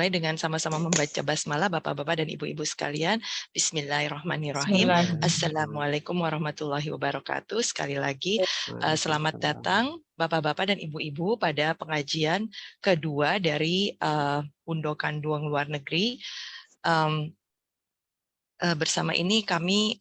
mulai dengan sama-sama membaca basmalah Bapak-bapak dan Ibu-ibu sekalian. Bismillahirrahmanirrahim. Assalamualaikum warahmatullahi wabarakatuh. Sekali lagi, selamat datang Bapak-bapak dan Ibu-ibu pada pengajian kedua dari Bundokan Duong Luar Negeri. Bersama ini kami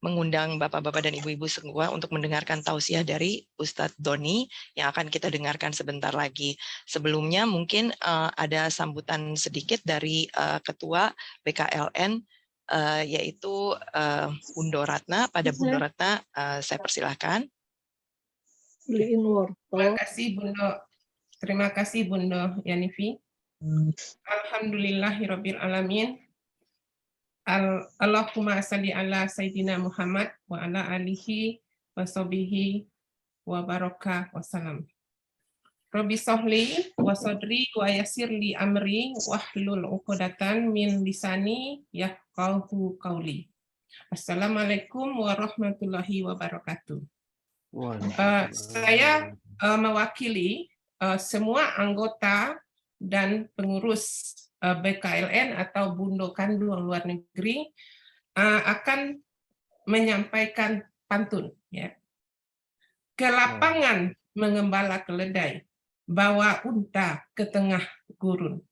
mengundang Bapak-bapak dan Ibu-ibu semua untuk mendengarkan tausiah dari Ustadz Doni yang akan kita dengarkan sebentar lagi. Sebelumnya mungkin ada sambutan sedikit dari Ketua BKLN yaitu Bundo Ratna. Pada Bundo Ratna saya persilahkan. Terima kasih Bundo Yanifi. Alhamdulillahirabbil alamin. Allahumma salli ala Sayyidina Muhammad wa ala alihi wa sahbihi wa baraka wa salam. Rabbi sahli wa sadri wa yassir li amri wahlul 'uqdatan min lisani yafqahu qawli. Assalamualaikum warahmatullahi wabarakatuh. Saya mewakili semua anggota dan pengurus BKLN atau Bundokan Duong Luar Negeri akan menyampaikan pantun. Ya. Ke lapangan mengembala keledai, bawa unta ke tengah gurun.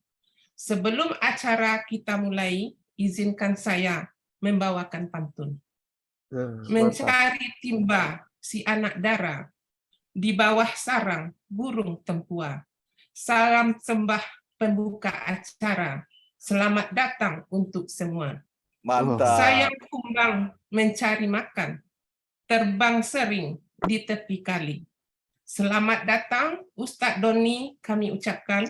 Sebelum acara kita mulai, izinkan saya membawakan pantun. Mencari timba si anak dara, di bawah sarang burung tempua. Salam sembah pembuka acara. Selamat datang untuk semua. Mantap. Sayang kumbang mencari makan, terbang sering di tepi kali. Selamat datang Ustadz Doni, kami ucapkan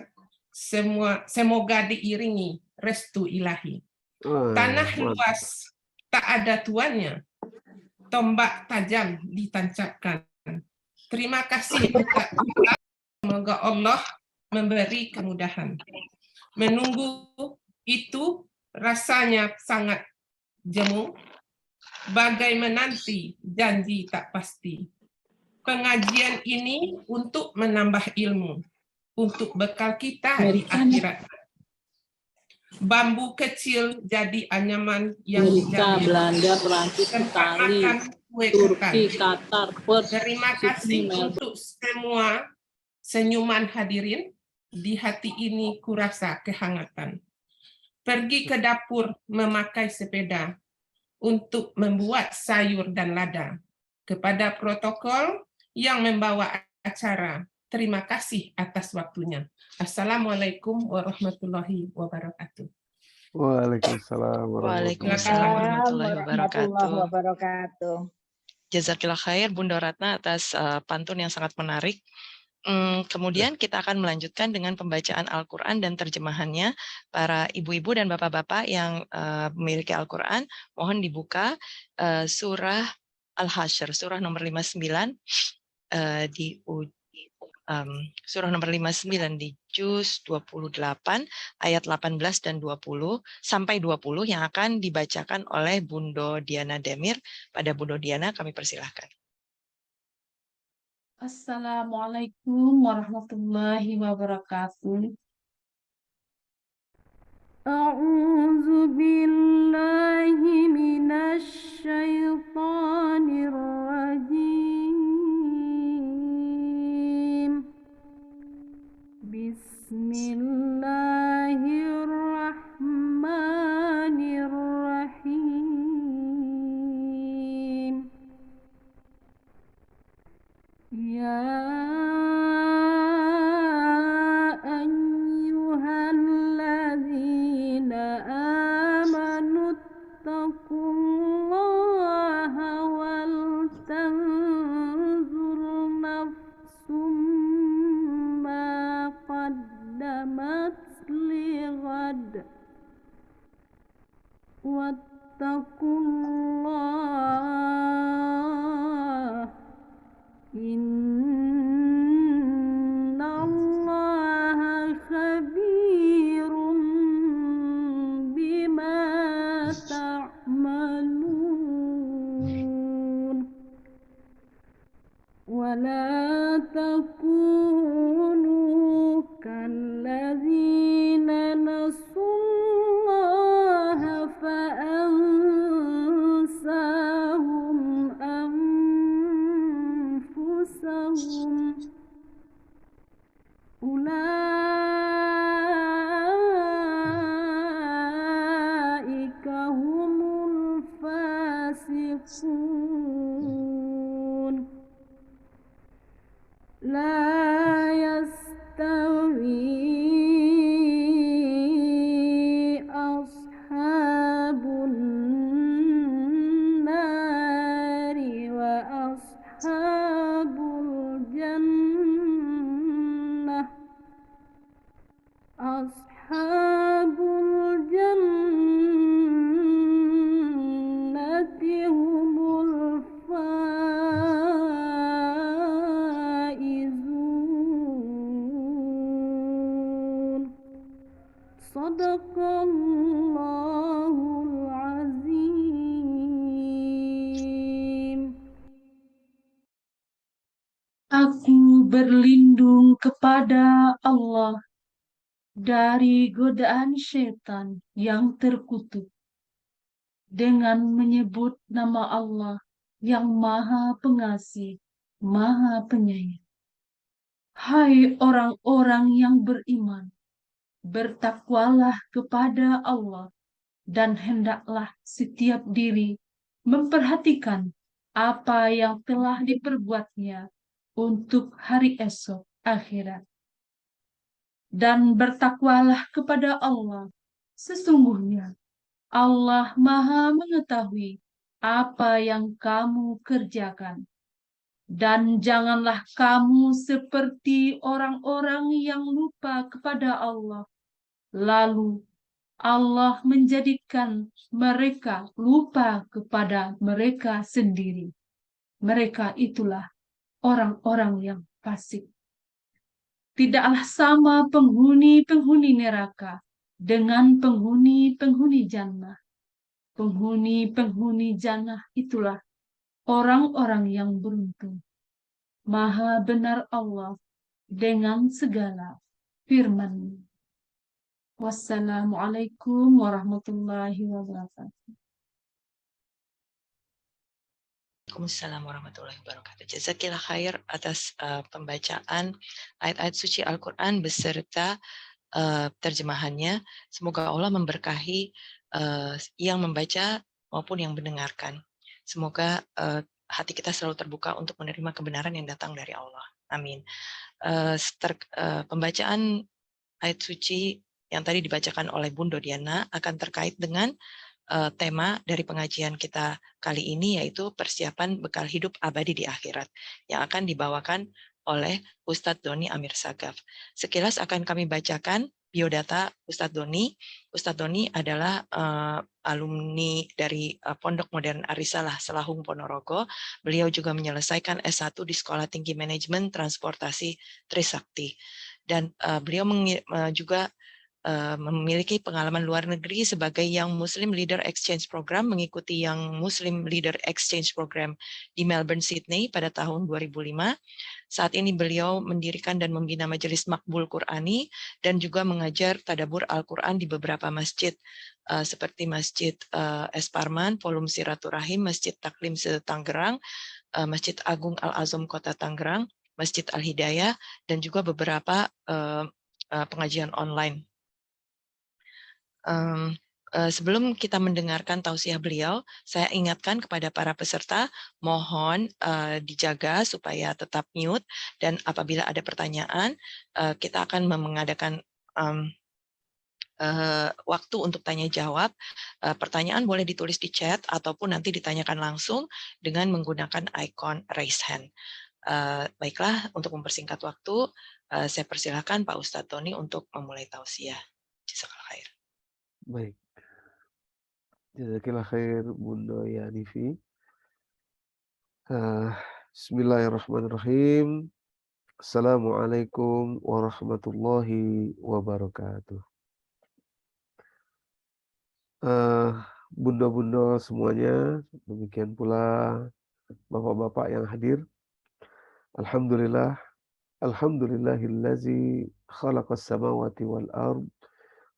semoga diiringi restu ilahi. Tanah luas tak ada tuannya, tombak tajam ditancapkan. Terima kasih untuk kita. Semoga Allah memberi kemudahan. Menunggu itu rasanya sangat jemu, bagai menanti janji tak pasti. Pengajian ini untuk menambah ilmu, untuk bekal kita di akhirat. Bambu kecil jadi anyaman yang Amerika, Belanda, Perancis, Itali, Turki, Qatar, Perth. Terima kasih untuk semua senyuman hadirin. Di hati ini kurasa kehangatan. Pergi ke dapur memakai sepeda untuk membuat sayur dan lada. Kepada protokol yang membawa acara, terima kasih atas waktunya. Assalamualaikum warahmatullahi wabarakatuh. Waalaikumsalam warahmatullahi wabarakatuh. Jazakillah khair Bunda Ratna atas pantun yang sangat menarik. Kemudian kita akan melanjutkan dengan pembacaan Al-Quran dan terjemahannya. Para ibu-ibu dan bapak-bapak yang memiliki Al-Quran, mohon dibuka surah Al-Hasyr, surah nomor 59 surah nomor 59 di juz 28 ayat 18 dan 20 sampai 20 yang akan dibacakan oleh Bundo Diana Demir. Pada Bundo Diana kami persilahkan. Assalamualaikum warahmatullahi wabarakatuh. A'udzu billahi minasy syaithanir rajim. Bismillahirrahmanirrahim. Ya ayyuhalladzina amanu taqullaha wal tanzur nafsum ma qaddamat lighad wattaqullah innallaha khabirum bima ta'malun wa la takunu kalladzina يعرفون لا يستوي أصحاب النار وأصحاب الجنة أصحاب الجنة هم الفائزون صدق الله العظيم. Aku berlindung kepada Allah dari godaan syaitan yang terkutuk dengan menyebut nama Allah yang Maha Pengasih, Maha Penyayang. Hai orang-orang yang beriman, bertakwalah kepada Allah dan hendaklah setiap diri memperhatikan apa yang telah diperbuatnya untuk hari esok akhirat. Dan bertakwalah kepada Allah. Sesungguhnya Allah Maha mengetahui apa yang kamu kerjakan. Dan janganlah kamu seperti orang-orang yang lupa kepada Allah. Lalu Allah menjadikan mereka lupa kepada mereka sendiri. Mereka itulah orang-orang yang fasik. Tidaklah sama penghuni-penghuni neraka dengan penghuni-penghuni jannah. Penghuni-penghuni jannah itulah orang-orang yang beruntung. Maha benar Allah dengan segala firman-Nya. Wassalamualaikum warahmatullahi wabarakatuh. Waalaikumsalam warahmatullahi wabarakatuh. Jazakillah khair atas pembacaan ayat-ayat suci Al-Quran beserta terjemahannya. Semoga Allah memberkahi yang membaca maupun yang mendengarkan. Semoga hati kita selalu terbuka untuk menerima kebenaran yang datang dari Allah. Amin. Pembacaan ayat suci yang tadi dibacakan oleh Bunda Diana akan terkait dengan tema dari pengajian kita kali ini, yaitu persiapan bekal hidup abadi di akhirat, yang akan dibawakan oleh Ustadz Doni Amir Sagaf. Sekilas akan kami bacakan biodata Ustadz Doni. Ustadz Doni adalah alumni dari Pondok Modern Arisalah Selahung Ponorogo. Beliau juga menyelesaikan S1 di Sekolah Tinggi Manajemen Transportasi Trisakti. Dan beliau juga memiliki pengalaman luar negeri sebagai Young Muslim Leader Exchange Program, mengikuti Young Muslim Leader Exchange Program di Melbourne, Sydney pada tahun 2005. Saat ini beliau mendirikan dan membina Majelis Makbul Qurani dan juga mengajar tadabbur Al-Quran di beberapa masjid seperti Masjid Es Parman, Forum Silaturahim, Masjid Taklim Tangerang, Masjid Agung Al-Azom Kota Tangerang, Masjid Al-Hidayah, dan juga beberapa pengajian online. Sebelum kita mendengarkan tausiah beliau, saya ingatkan kepada para peserta, mohon dijaga supaya tetap mute, dan apabila ada pertanyaan, kita akan mengadakan waktu untuk tanya jawab. Pertanyaan boleh ditulis di chat ataupun nanti ditanyakan langsung dengan menggunakan ikon raise hand. Baiklah, untuk mempersingkat waktu, saya persilahkan Pak Ustadz Tony untuk memulai tausiah. Jazakallah khair. Baik. Jazakillah khair Bunda Yanifi. Bismillahirrahmanirrahim. Assalamualaikum warahmatullahi wabarakatuh. Bunda-bunda semuanya, demikian pula bapak-bapak yang hadir. Alhamdulillah, alhamdulillahillazi khalaqas samawati wal ard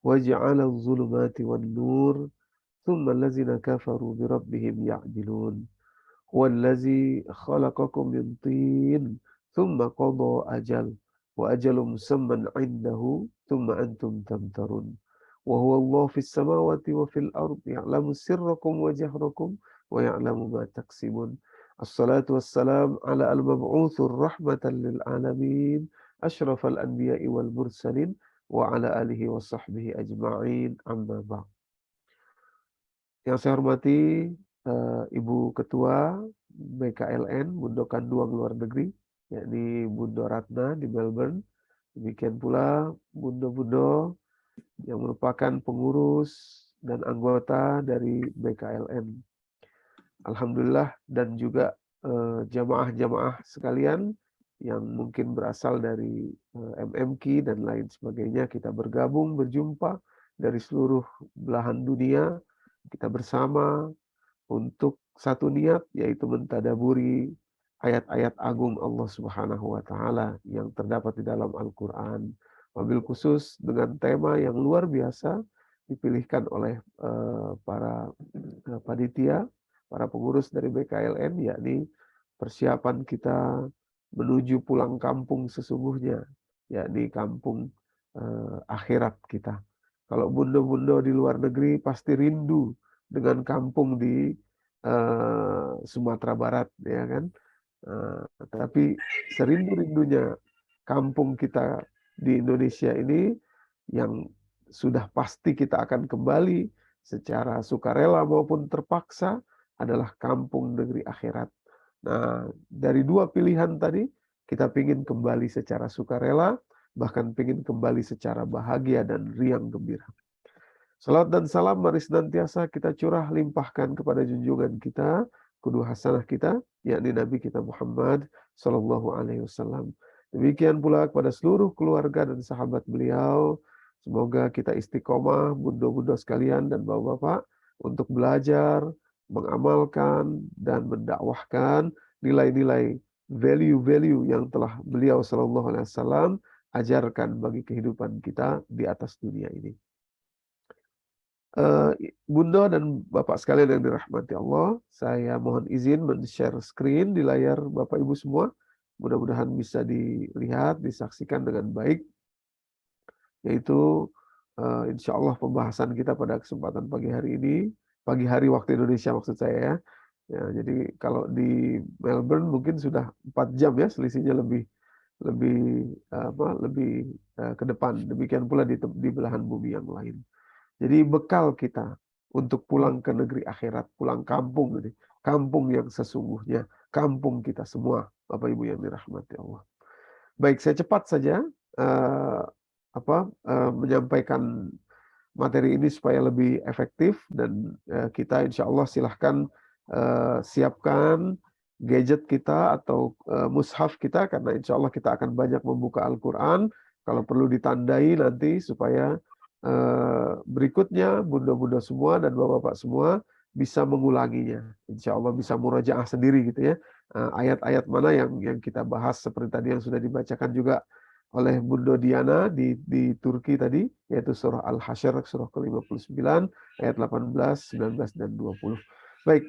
wa ja'ala adh-dhulumati wan nur thumma allazina kafaru bi rabbihim ya'dilun. Huwallazi khalaqakum min tin thumma qada ajal wa ajalun musamman 'indahu thumma antum tamtarun. Wa huwa Allah fis samawati wa fil ardi ya'lamu sirrakum wa jahrakum ويعلم ما تكسبون. الصلاة والسلام على المبعوث رحمة للعالمين أشرف الأنبياء والمرسلين وعلى آله وصحبه أجمعين. أما بعد. Yang saya hormati Ibu Ketua BKLN Bundo Kanduang Luar Negeri, yakni Bundo Ratna di Melbourne. Demikian pula Bundo-Bundo yang merupakan pengurus dan anggota dari BKLN. Alhamdulillah, dan juga jamaah-jamaah sekalian yang mungkin berasal dari MMK dan lain sebagainya, kita bergabung, berjumpa dari seluruh belahan dunia, kita bersama untuk satu niat, yaitu mentadaburi ayat-ayat agung Allah Subhanahu wa Ta'ala yang terdapat di dalam Al-Quran. Wabil khusus dengan tema yang luar biasa dipilihkan oleh para panitia, para pengurus dari BKLN, yakni persiapan kita menuju pulang kampung sesungguhnya, yakni kampung akhirat kita. Kalau bundo-bundo di luar negeri pasti rindu dengan kampung di Sumatera Barat, ya kan? Tapi serindu-rindunya kampung kita di Indonesia ini yang sudah pasti kita akan kembali secara sukarela maupun terpaksa adalah kampung negeri akhirat. Nah, dari dua pilihan tadi, kita ingin kembali secara sukarela, bahkan ingin kembali secara bahagia dan riang gembira. Salat dan salam mari senantiasa kita curah limpahkan kepada junjungan kita, kudu hasanah kita, yakni Nabi kita Muhammad Sallallahu Alaihi Wasallam. Demikian pula kepada seluruh keluarga dan sahabat beliau. Semoga kita istiqomah, bundo-bundo sekalian dan bapak-bapak, untuk belajar, mengamalkan, dan mendakwahkan nilai-nilai, value-value yang telah beliau Sallallahu Alaihi Wasallam ajarkan bagi kehidupan kita di atas dunia ini. Bunda dan Bapak sekalian yang dirahmati Allah, saya mohon izin men-share screen di layar Bapak Ibu semua. Mudah-mudahan bisa dilihat, disaksikan dengan baik. Yaitu insya Allah pembahasan kita pada kesempatan pagi hari ini, pagi hari waktu Indonesia maksud saya ya. Jadi kalau di Melbourne mungkin sudah 4 jam ya, selisihnya lebih ke depan. Demikian pula di belahan bumi yang lain. Jadi bekal kita untuk pulang ke negeri akhirat, pulang kampung, kampung yang sesungguhnya, kampung kita semua, Bapak Ibu yang dirahmati Allah. Baik, saya cepat saja menyampaikan materi ini supaya lebih efektif, dan kita insya Allah silahkan siapkan gadget kita atau mushaf kita, karena insya Allah kita akan banyak membuka Al-Quran. Kalau perlu ditandai nanti supaya berikutnya bunda-bunda semua dan bapak-bapak semua bisa mengulanginya. Insya Allah bisa murajaah sendiri gitu ya. Ayat-ayat mana yang kita bahas seperti tadi yang sudah dibacakan juga oleh Bunda Diana di Turki tadi, yaitu surah Al-Hasyr, surah ke-59, ayat 18, 19, dan 20. Baik,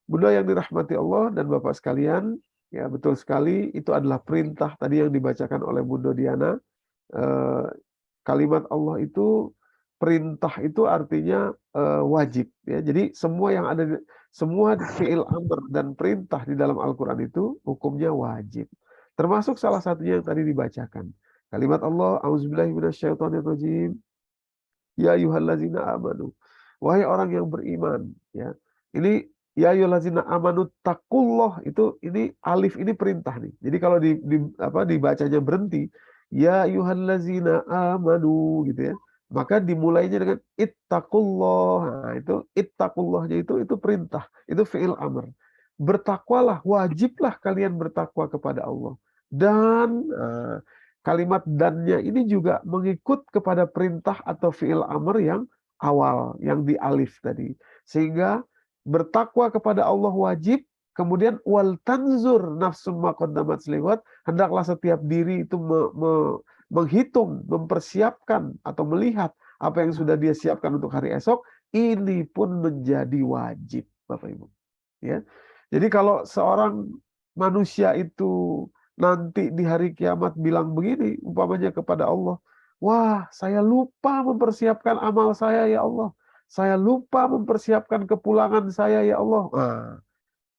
Bunda yang dirahmati Allah dan Bapak sekalian, ya betul sekali, itu adalah perintah tadi yang dibacakan oleh Bunda Diana. Kalimat Allah itu, perintah itu artinya wajib ya. Jadi semua fi'il amr dan perintah di dalam Al-Qur'an itu hukumnya wajib. Termasuk salah satunya yang tadi dibacakan. Kalimat Allah, auzubillahi minasyaitonirrajim. Ya ayyuhallazina amanu. Wahai orang yang beriman, ya. Ini ya ayyuhallazina amanu taqullah, ini alif ini perintah nih. Jadi kalau dibacanya berhenti, ya ayyuhallazina amanu gitu ya. Maka dimulainya dengan ittaqullah. Nah, itu ittaqullahnya itu perintah, itu fi'il amr. Bertakwalah, wajiblah kalian bertakwa kepada Allah. Dan kalimat dannya ini juga mengikut kepada perintah atau fi'il amr yang awal, yang di alif tadi. Sehingga bertakwa kepada Allah wajib, kemudian wal tanzur nafsum ma qaddamat liwat, hendaklah setiap diri itu menghitung, mempersiapkan atau melihat apa yang sudah dia siapkan untuk hari esok. Ini pun menjadi wajib, Bapak Ibu. Ya. Jadi kalau seorang manusia itu nanti di hari kiamat bilang begini, umpamanya kepada Allah, wah saya lupa mempersiapkan amal saya ya Allah. saya lupa mempersiapkan kepulangan saya ya Allah. Nah,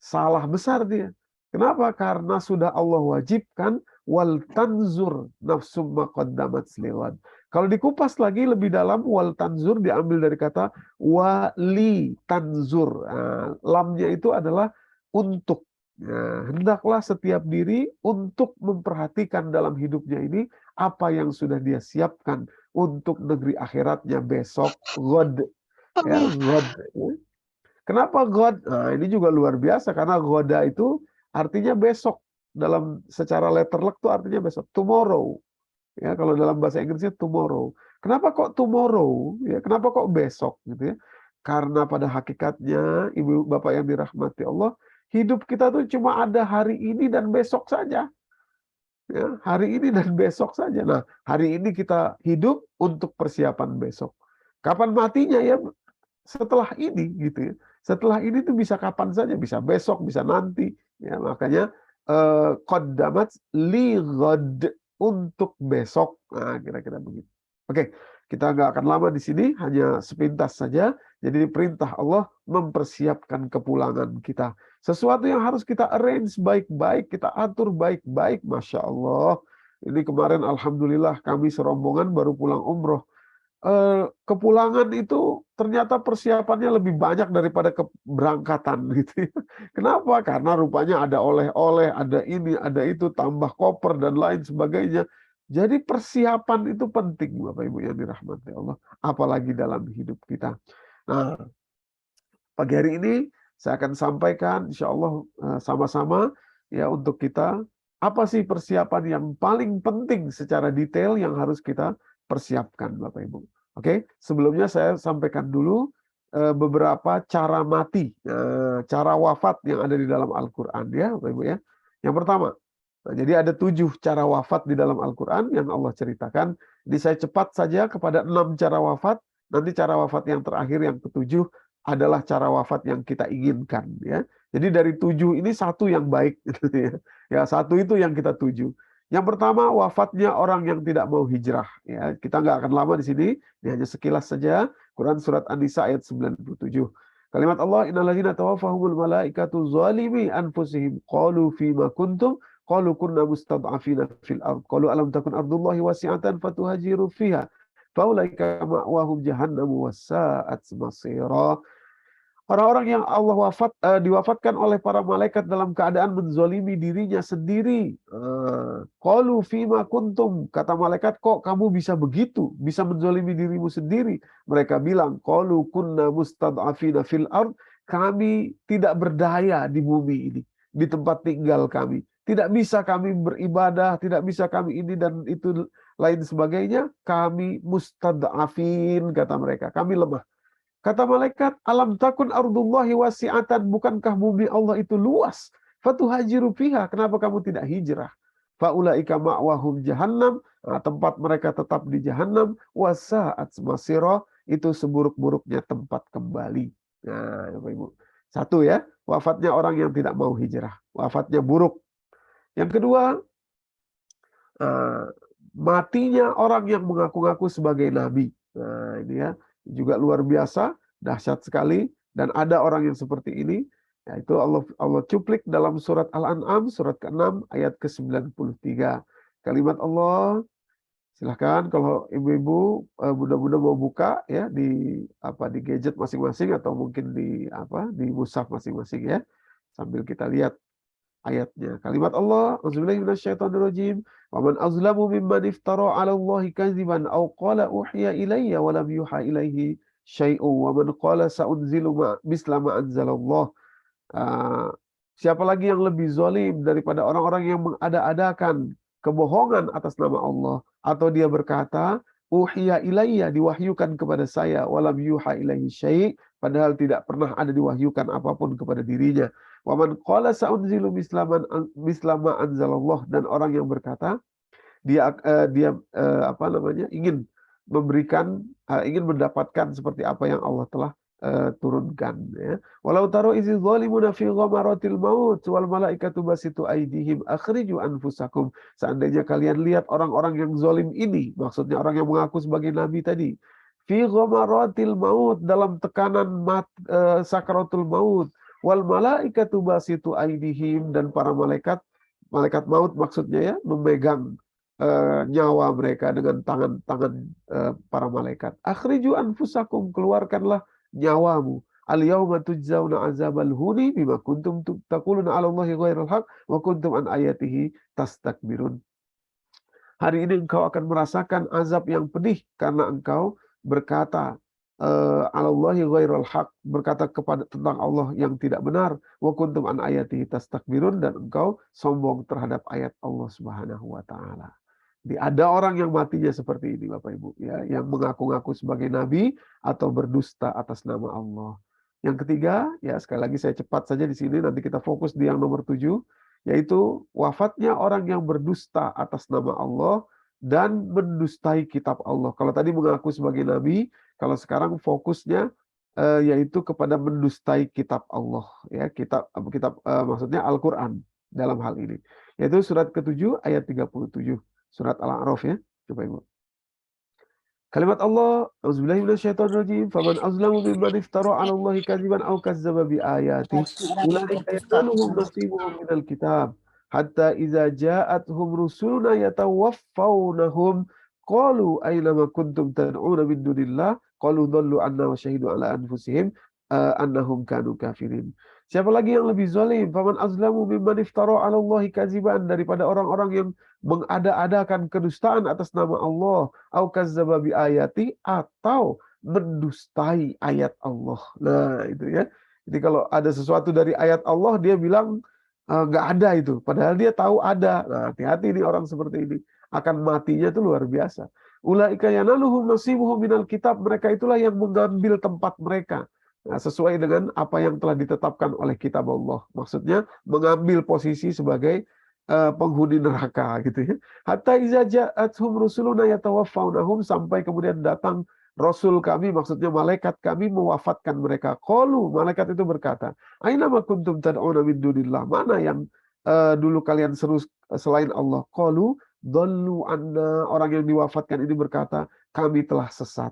salah besar dia. Kenapa? Karena sudah Allah wajibkan wal tanzur nafsum maqaddamat liwad. Kalau dikupas lagi lebih dalam, wal tanzur diambil dari kata wali tanzur. Nah, lamnya itu adalah untuk. Nah, hendaklah setiap diri untuk memperhatikan dalam hidupnya ini apa yang sudah dia siapkan untuk negeri akhiratnya besok. God, ya, God. Kenapa God? Nah, ini juga luar biasa karena Goda itu artinya besok. Dalam secara letterlek itu artinya besok. Tomorrow. Ya, kalau dalam bahasa Inggrisnya tomorrow. Kenapa kok tomorrow? Ya, kenapa kok besok gitu ya? Karena pada hakikatnya Ibu Bapak yang dirahmati Allah, hidup kita tuh cuma ada hari ini dan besok saja. Ya, hari ini dan besok saja. Nah, hari ini kita hidup untuk persiapan besok. Kapan matinya ya? Setelah ini gitu ya. Setelah ini tuh bisa kapan saja, bisa besok, bisa nanti. Ya, makanya qaddamat li ghad, untuk besok. Nah, kira-kira begitu. Oke, kita nggak akan lama di sini, hanya sepintas saja. Jadi perintah Allah mempersiapkan kepulangan kita. Sesuatu yang harus kita arrange baik-baik, kita atur baik-baik. Masya Allah. Ini kemarin Alhamdulillah kami serombongan baru pulang umroh. Kepulangan itu ternyata persiapannya lebih banyak daripada keberangkatan gitu ya. Kenapa? Karena rupanya ada oleh-oleh, ada ini, ada itu, tambah koper dan lain sebagainya. Jadi persiapan itu penting Bapak Ibu yang dirahmati Allah, apalagi dalam hidup kita. Nah, pagi hari ini saya akan sampaikan insya Allah sama-sama ya untuk kita, apa sih persiapan yang paling penting secara detail yang harus kita persiapkan Bapak Ibu. Oke, sebelumnya saya sampaikan dulu beberapa cara mati, cara wafat yang ada di dalam Al-Quran ya Bapak Ibu ya. Yang pertama, jadi ada 7 cara wafat di dalam Al-Quran yang Allah ceritakan. Jadi saya cepat saja kepada 6 cara wafat. Nanti cara wafat yang terakhir yang ke-7 adalah cara wafat yang kita inginkan ya. Jadi dari 7 ini 1 yang baik gitu ya. Ya, 1 itu yang kita tuju. Yang pertama, wafatnya orang yang tidak mau hijrah ya. Kita nggak akan lama di sini, ini hanya sekilas saja. Quran surat An-Nisa ayat 97. Kalimat Allah, innalladzina tawaffahumul malaikatu zalimi anfusihim qalu fima kuntum qalu kunna mustad'afina fil ard qalu alam takun ardullahi wasi'atan fatuhajiru fiha faulaika ma'wahum jahannamu wassa'at masira. Orang-orang yang Allah diwafatkan oleh para malaikat dalam keadaan menzolimi dirinya sendiri. Qalu fima kuntum, kata malaikat, kok kamu bisa begitu, bisa menzolimi dirimu sendiri? Mereka bilang, qalu kunna mustad'afina fil ard, kami tidak berdaya di bumi ini, di tempat tinggal kami. Tidak bisa kami beribadah, tidak bisa kami ini dan itu lain sebagainya. Kami mustad'afin, kata mereka, kami lemah. Kata malaikat, alam takun ardullahi wasi'atan, bukankah bumi Allah itu luas? Fatuhajiru fiha, kenapa kamu tidak hijrah? Faulaika ma'wahum jahannam, nah, tempat mereka tetap di jahannam, wasa'at masira, itu seburuk-buruknya tempat kembali. Nah, Bapak Ibu. 1 ya, wafatnya orang yang tidak mau hijrah, wafatnya buruk. Yang kedua, matinya orang yang mengaku-ngaku sebagai nabi. Nah, ini ya, juga luar biasa, dahsyat sekali, dan ada orang yang seperti ini, yaitu Allah cuplik dalam surat Al-An'am surat ke-6 ayat ke-93. Kalimat Allah, silahkan kalau ibu-ibu mudah-mudahan mau buka ya di gadget masing-masing atau mungkin di mushaf masing-masing ya, sambil kita lihat ayatnya. Kalimat Allah, auzubillahi minasyaitonirrajim, wa man azlamu mimman iftara 'ala Allahi kadziban aw qala uhiya ilayya wa lam yuha ilaihi syai'un wa man qala sa'unzilu misla ma anzalallah. Siapa lagi yang lebih zalim daripada orang-orang yang mengada-adakan kebohongan atas nama Allah, atau dia berkata uhiya ilayya, diwahyukan kepada saya, walam yuha ilaihi syai', padahal tidak pernah ada diwahyukan apapun kepada dirinya. Wa man qala sa'unzilu misla ma anzalallah, dan orang yang berkata dia ingin memberikan, ingin mendapatkan seperti apa yang Allah telah turunkan ya. Walau taro izi zalimuna fi ghamaratil maut wal malaikatu basitu aydihim akhriju anfusakum. Seandainya kalian lihat orang-orang yang zalim ini, maksudnya orang yang mengaku sebagai nabi tadi, fi ghamaratil maut, dalam tekanan sakaratul maut, wal malaikatu basitu aidihim, dan para malaikat maut maksudnya ya, memegang nyawa mereka dengan tangan-tangan para malaikat. Akhriju anfusakum, keluarkanlah nyawamu. Al-yawma tujzauna azabal huni bima kuntum taquluna 'ala Allahi ghairal haq wa kuntum an ayatihi tastakbirun. Hari ini engkau akan merasakan azab yang pedih karena engkau berkata 'ala Allahi ghairal haq, berkata tentang Allah yang tidak benar, wa kuntum an ayatihi tastakbirun, dan engkau sombong terhadap ayat Allah Subhanahu wa taala. Jadi ada orang yang matinya seperti ini Bapak Ibu ya, yang mengaku-ngaku sebagai nabi atau berdusta atas nama Allah. Yang ketiga, ya sekali lagi saya cepat saja di sini, nanti kita fokus di yang nomor 7, yaitu wafatnya orang yang berdusta atas nama Allah dan mendustai kitab Allah. Kalau tadi mengaku sebagai nabi, kalau sekarang fokusnya yaitu kepada mendustai kitab Allah ya, kitab maksudnya Al-Qur'an dalam hal ini. Yaitu surat ke-7 ayat 37. Surat Al-A'raf ya. Coba Ibu. Kalimat Allah, auzubillahi minasyaitonirrajim, faman azlamu mimman iftara 'ala Allahi kadziban aw kazzaba bi ayatihi ulaika yanaluhum nasibuhum minal kitab hatta idza ja'atuhum rusuluna yatawaffawnahum qalu aina ma kuntum tad'una min dunillah qalu dhallu 'anna wa syahidu 'ala anfusihim annahum kanu kafirin. Siapa lagi yang lebih zalim? Faman azlamu mimman iftara 'ala Allahi kadziban, daripada orang-orang yang mengada-adakan kedustaan atas nama Allah, au kazzaba bi ayati, atau mendustai ayat Allah. Nah, itu ya. Jadi kalau ada sesuatu dari ayat Allah dia bilang nggak ada itu, padahal dia tahu ada. Nah, hati-hati nih orang seperti ini. Akan matinya itu luar biasa. Ulaika yanaluhum nasibuhum minal kitab, mereka itulah yang mengambil tempat mereka. Nah, sesuai dengan apa yang telah ditetapkan oleh kitab Allah. Maksudnya mengambil posisi sebagai penghuni neraka gitu ya. Hatta iza ja'atuhum rusuluna yatawaffawnahum, sampai kemudian datang rasul kami, maksudnya malaikat kami mewafatkan mereka. Qalu, malaikat itu berkata, aina ma kuntum tad'una min dunillah, mana yang dulu kalian seru selain Allah. Qalu dhallu anna, orang yang diwafatkan ini berkata, kami telah sesat.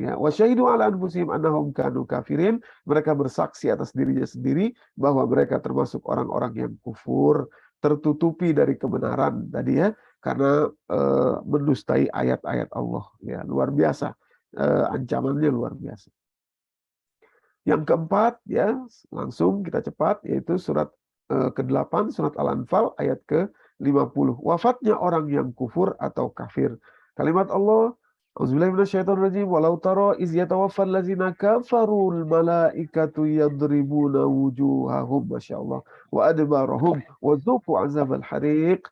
Ya, wa syahidu 'ala anfusihim annahum kanu kafirin, mereka bersaksi atas dirinya sendiri bahwa mereka termasuk orang-orang yang kufur, tertutupi dari kebenaran tadi ya, karena mendustai ayat-ayat Allah ya, luar biasa, ancamannya luar biasa. Yang keempat ya, langsung kita cepat, yaitu surat ke-8 surat Al-Anfal ayat ke-50, wafatnya orang yang kufur atau kafir. Kalimat Allah, auzubillahi minasyaitonirrajim, walau tara iz yatawaffal ladzina kafarul malaikatu yadribuna wujuhahum, masyaallah, wa adbarahum wa dzuqu azabal hariq.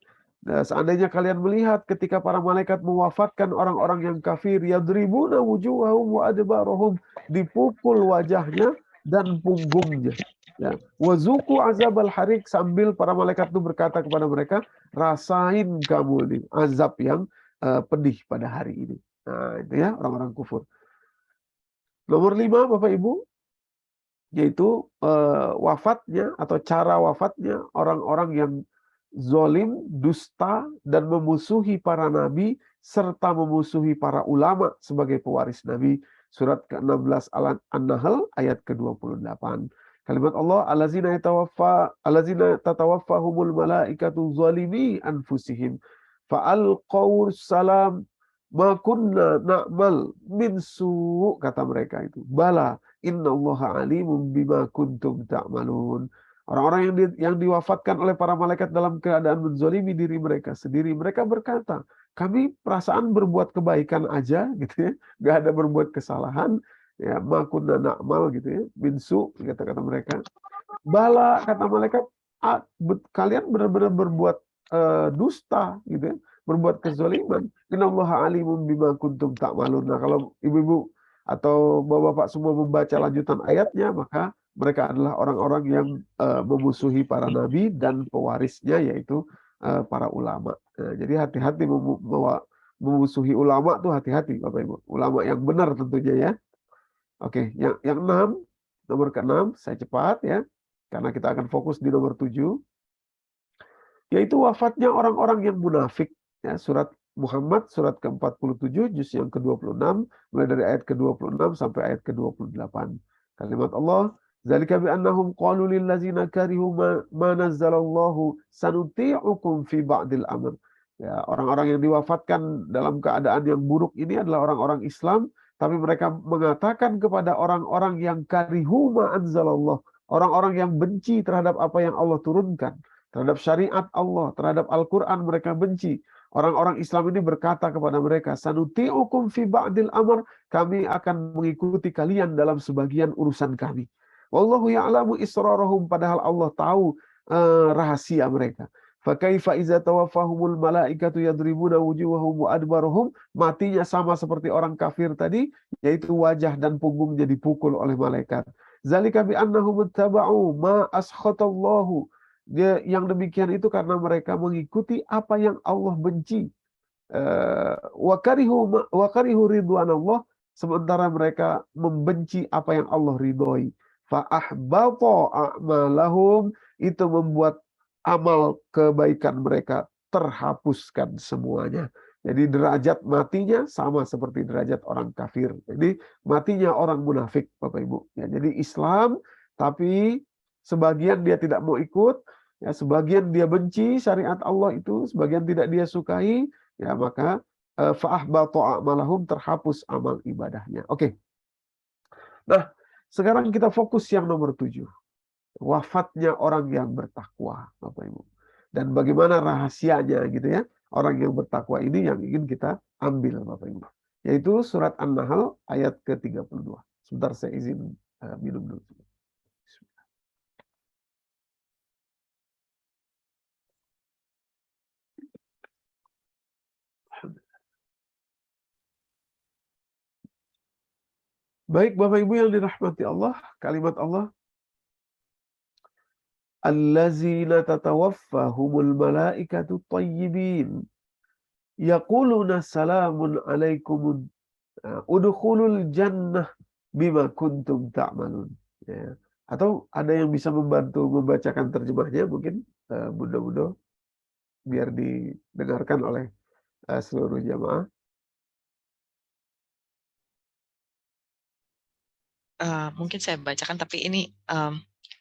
Nah, seandainya kalian melihat ketika para malaikat mewafatkan orang-orang yang kafir, yadribuna wujuhahum wa adbarahum, dipukul wajahnya dan punggungnya. Ya, wa dzuqu azabal hariq, sambil para malaikat itu berkata kepada mereka, rasain kamu ini azab yang pedih pada hari ini. Nah, itu ya orang-orang kufur. Nomor 5 Bapak Ibu, yaitu wafatnya atau cara wafatnya orang-orang yang zalim, dusta, dan memusuhi para nabi serta memusuhi para ulama sebagai pewaris nabi. Surat ke-16 An-Nahl ayat ke-28. Kalimat Allah, allazina tatawaffahumul malaikatu zalimi anfusihim fa'alqaw salam ma kunna na'mal min su', kata mereka itu. Bala innallaha alimun bima kuntum ta'malun. Orang-orang yang diwafatkan oleh para malaikat dalam keadaan menzalimi diri mereka sendiri, mereka berkata, kami perasaan berbuat kebaikan aja gitu ya, nggak ada berbuat kesalahan ya, ma kunna na'mal gitu ya, min su', kata mereka. Bala, kata malaikat, kalian benar-benar berbuat dusta gitu ya, berbuat kezaliman. Innallaha alimun bima kuntum ta'malun. Nah, kalau ibu-ibu atau bapak-bapak semua membaca lanjutan ayatnya, maka mereka adalah orang-orang yang memusuhi para nabi dan pewarisnya, yaitu para ulama. Jadi hati-hati memusuhi ulama tuh, hati-hati Bapak Ibu. Ulama yang benar tentunya ya. Oke, yang 6, nomor ke-6, saya cepat ya, karena kita akan fokus di nomor 7, yaitu wafatnya orang-orang yang munafik. Ya, surat Muhammad surat ke-47 juz yang ke-26 mulai dari ayat ke-26 sampai ayat ke-28. Kalimat Allah, "Dzalika bi annahum qalu lil ladzina karihu ma nazzalallahu sanuti'ukum fi ba'dil amr." Ya, orang-orang yang diwafatkan dalam keadaan yang buruk ini adalah orang-orang Islam, tapi mereka mengatakan kepada orang-orang yang karihu ma anzalallah, orang-orang yang benci terhadap apa yang Allah turunkan, terhadap syariat Allah, terhadap Al-Qur'an mereka benci. Orang-orang Islam ini berkata kepada mereka, "Sanuti'ukum fi ba'dil amr," kami akan mengikuti kalian dalam sebagian urusan kami. Wallahu ya'lamu israrahum, padahal Allah tahu rahasia mereka. Fa kaifa iza tawaffahumul malaikatu yadribuna wujuhahum wa adbarahum, matinya sama seperti orang kafir tadi, yaitu wajah dan punggungnya dipukul oleh malaikat. Zalika bi annahum ittaba'u ma askhatallahu, yang demikian itu karena mereka mengikuti apa yang Allah benci. Wa karihu ridwanallah, sementara mereka membenci apa yang Allah ridhoi. Fa ahbata a'malahum, itu membuat amal kebaikan mereka terhapuskan semuanya. Jadi derajat matinya sama seperti derajat orang kafir. Jadi matinya orang munafik, Bapak Ibu. Ya, jadi Islam, tapi sebagian dia tidak mau ikut, ya, sebagian dia benci syariat Allah itu, sebagian tidak dia sukai, ya maka fa'ahbatu a'malahum, terhapus amal ibadahnya. Oke. Nah, sekarang kita fokus yang nomor 7. Wafatnya orang yang bertakwa, Bapak Ibu. Dan bagaimana rahasianya gitu ya. Orang yang bertakwa ini yang ingin kita ambil, Bapak Ibu. Yaitu surat An-Nahl ayat ke-32. Sebentar saya izin minum dulu. Baik Bapak Ibu yang dirahmati Allah, kalimat Allah, allazina tatawaffahumul malaikatu thayyibin yaquluna salamun alaikum udkhulul jannah bima kuntum ta'malun. Ya. Atau ada yang bisa membantu membacakan terjemahnya mungkin Bunda-bunda biar didengarkan oleh seluruh jamaah. Mungkin saya bacakan, tapi ini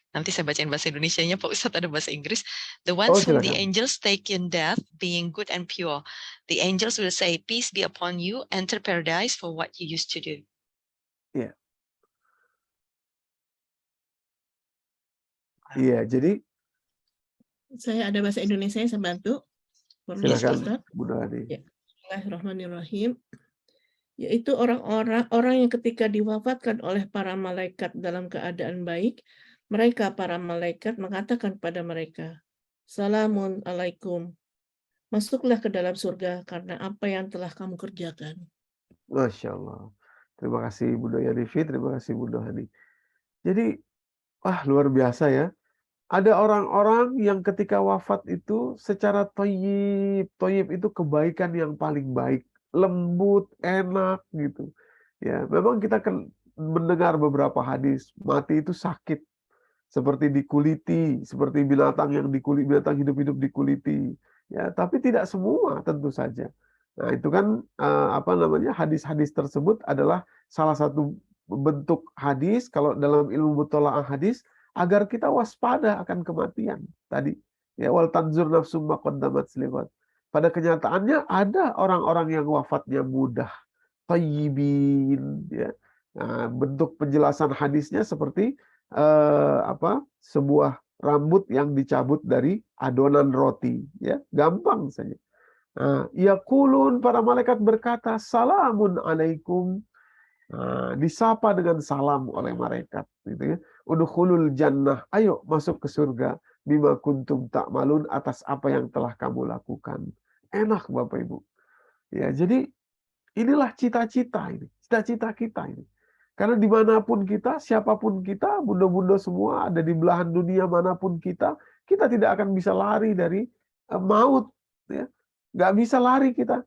nanti saya bacain bahasa Indonesianya, Pak Ustadz, ada bahasa Inggris. The ones whom the Silakan. angels take in death, being good and pure, the angels will say, peace be upon you, enter paradise for what you used to do. Iya. Iya, jadi Saya ada bahasa Indonesia yang saya bantu. silakan Bunda Hani. Ya. Bismillahirrahmanirrahim. Yaitu orang yang ketika diwafatkan oleh para malaikat dalam keadaan baik, mereka para malaikat mengatakan kepada mereka, "Salamun alaikum. Masuklah ke dalam surga karena apa yang telah kamu kerjakan." Masya Allah. Terima kasih Bunda Yanifi, terima kasih Bunda Hani. Jadi, luar biasa ya. Ada orang-orang yang ketika wafat itu secara thayyib itu kebaikan yang paling baik, lembut, enak gitu. Ya, memang kita kan mendengar beberapa hadis, mati itu sakit, seperti dikuliti, seperti binatang yang dikuliti, binatang hidup-hidup dikuliti. Ya, tapi tidak semua tentu saja. Nah, itu kan hadis-hadis tersebut adalah salah satu bentuk hadis kalau dalam ilmu muthala'ah hadis, agar kita waspada akan kematian tadi. Ya, wal tanzur nafsum ma qaddamat lighad. Pada kenyataannya ada orang-orang yang wafatnya mudah, thayyibin, ya. Nah, bentuk penjelasan hadisnya seperti sebuah rambut yang dicabut dari adonan roti, ya, gampang saja. Nah, yaqulun, para malaikat berkata, salamun alaikum. Nah, disapa dengan salam oleh malaikat, gitu ya. Udkhulul jannah, ayo masuk ke surga, bima kuntum ta'malun, atas apa yang telah kamu lakukan. Enak Bapak Ibu. Ya, jadi inilah cita-cita ini, cita-cita kita ini. Karena dimanapun kita, siapapun kita, bunda-bunda semua ada di belahan dunia manapun kita tidak akan bisa lari dari maut. Ya. Nggak bisa lari kita.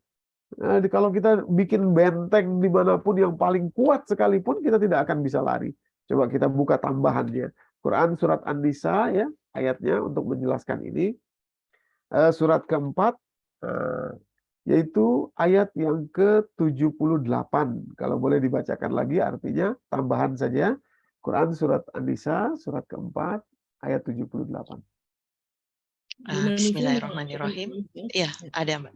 Kalau kita bikin benteng dimanapun yang paling kuat sekalipun, kita tidak akan bisa lari. Coba kita buka tambahannya. Quran surat An-Nisa ya, ayatnya untuk menjelaskan ini. Surat keempat, yaitu ayat yang ke-78. Kalau boleh dibacakan lagi artinya tambahan saja. Quran surat An-Nisa surat keempat ayat 78. Bismillahirrahmanirrahim. Iya, ada Mbak.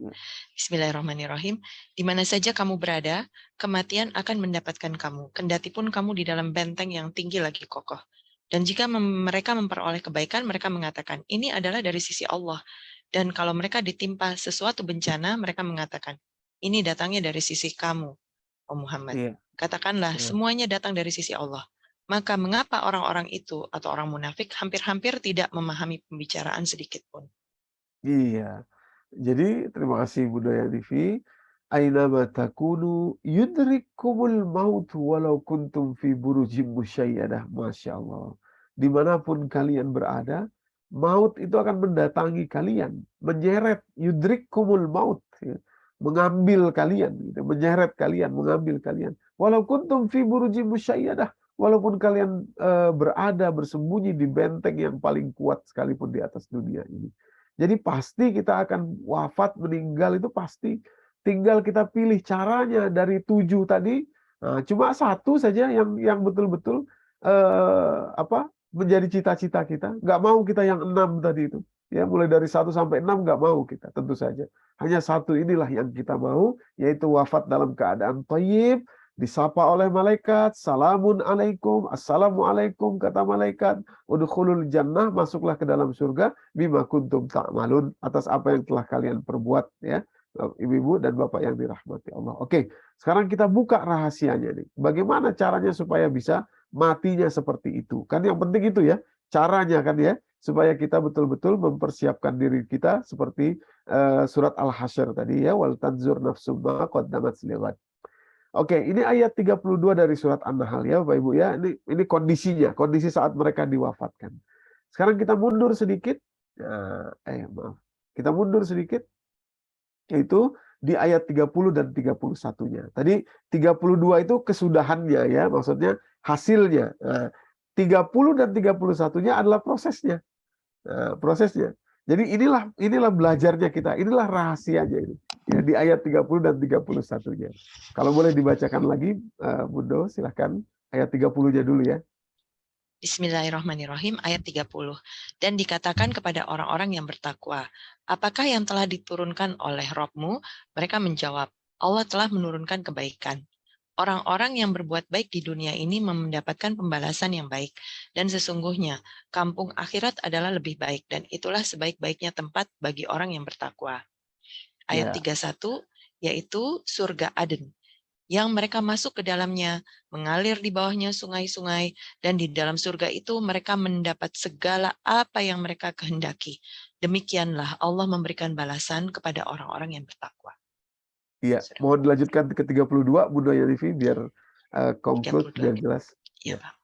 Bismillahirrahmanirrahim. Di mana saja kamu berada, kematian akan mendapatkan kamu, kendati pun kamu di dalam benteng yang tinggi lagi kokoh. Dan jika mereka memperoleh kebaikan, mereka mengatakan, ini adalah dari sisi Allah. Dan kalau mereka ditimpa sesuatu bencana, mereka mengatakan, ini datangnya dari sisi kamu, oh Muhammad. Iya. Katakanlah, Iya. semuanya datang dari sisi Allah. Maka mengapa orang-orang itu atau orang munafik hampir-hampir tidak memahami pembicaraan sedikit pun? Iya. Jadi terima kasih Bunda Yanifi. Aina ma takunu yudrikumul maut walau kuntum fi burujim musyayyadah. Masya Allah. Dimanapun kalian berada, maut itu akan mendatangi kalian, menyeret yudrikumul maut, ya. Mengambil kalian, gitu. Menyeret kalian, mengambil kalian. Walau kuntum fi burujim musyayyadah. Walaupun kalian berada bersembunyi di benteng yang paling kuat sekalipun di atas dunia ini. Jadi pasti kita akan wafat, meninggal itu pasti. Tinggal kita pilih caranya dari 7 tadi. Nah, cuma satu saja yang betul-betul menjadi cita-cita kita. Nggak mau kita yang 6 tadi itu. Ya, mulai dari 1 sampai 6 nggak mau kita, tentu saja. Hanya satu inilah yang kita mau, yaitu wafat dalam keadaan thayyib, disapa oleh malaikat, salamun alaikum, assalamualaikum, kata malaikat, udkhulul jannah, masuklah ke dalam surga, bima kuntum ta'malun, atas apa yang telah kalian perbuat, ya, ibu-ibu dan bapak yang dirahmati Allah. Oke, sekarang kita buka rahasianya nih. Bagaimana caranya supaya bisa matinya seperti itu? Kan yang penting itu ya, caranya kan ya, supaya kita betul-betul mempersiapkan diri kita seperti surat Al-Hasyr tadi ya, wal tanzur nafsum ma qaddamat lighad. Oke, ini ayat 32 dari surat An-Nahl ya Bapak Ibu ya. Ini kondisinya, kondisi saat mereka diwafatkan. Sekarang kita mundur sedikit. Maaf. Kita mundur sedikit. Yaitu di ayat 30 dan 31-nya. Tadi 32 itu kesudahannya ya, maksudnya hasilnya. 30 dan 31-nya adalah prosesnya. Prosesnya. Jadi inilah belajarnya kita, inilah rahasianya ini. Ya, di ayat 30 dan 31-nya. Kalau boleh dibacakan lagi, Bundo, silahkan. Ayat 30-nya dulu ya. Bismillahirrahmanirrahim, ayat 30. Dan dikatakan kepada orang-orang yang bertakwa, apakah yang telah diturunkan oleh Rabb-mu? Mereka menjawab, Allah telah menurunkan kebaikan. Orang-orang yang berbuat baik di dunia ini mendapatkan pembalasan yang baik. Dan sesungguhnya, kampung akhirat adalah lebih baik. Dan itulah sebaik-baiknya tempat bagi orang yang bertakwa. Ayat 31, yaitu surga Aden. Yang mereka masuk ke dalamnya, mengalir di bawahnya sungai-sungai, dan di dalam surga itu mereka mendapat segala apa yang mereka kehendaki. Demikianlah Allah memberikan balasan kepada orang-orang yang bertakwa. Iya, mohon dilanjutkan ke 32, Bunda Yanifi, biar conclude, biar jelas. Iya, Pak.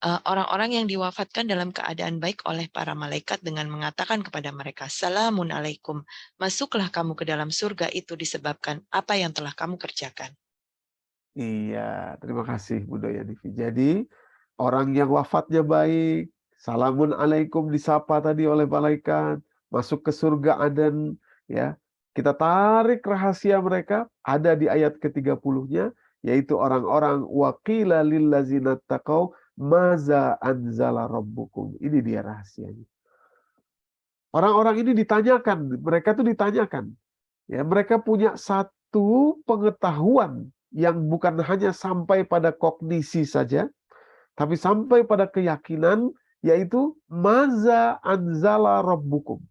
Orang-orang yang diwafatkan dalam keadaan baik oleh para malaikat dengan mengatakan kepada mereka, Salamun alaikum, masuklah kamu ke dalam surga itu disebabkan apa yang telah kamu kerjakan. Iya, terima kasih Bunda Yanifi. Jadi, orang yang wafatnya baik, Salamun alaikum disapa tadi oleh malaikat, masuk ke surga Aden, ya. Kita tarik rahasia mereka, ada di ayat ke-30-nya, yaitu orang-orang waqila lillazina taqaw maza anzala rabbukum. Ini dia rahasianya. Orang-orang ini ditanyakan, mereka tuh ditanyakan. Ya, mereka punya satu pengetahuan yang bukan hanya sampai pada kognisi saja, tapi sampai pada keyakinan, yaitu maza anzala rabbukum.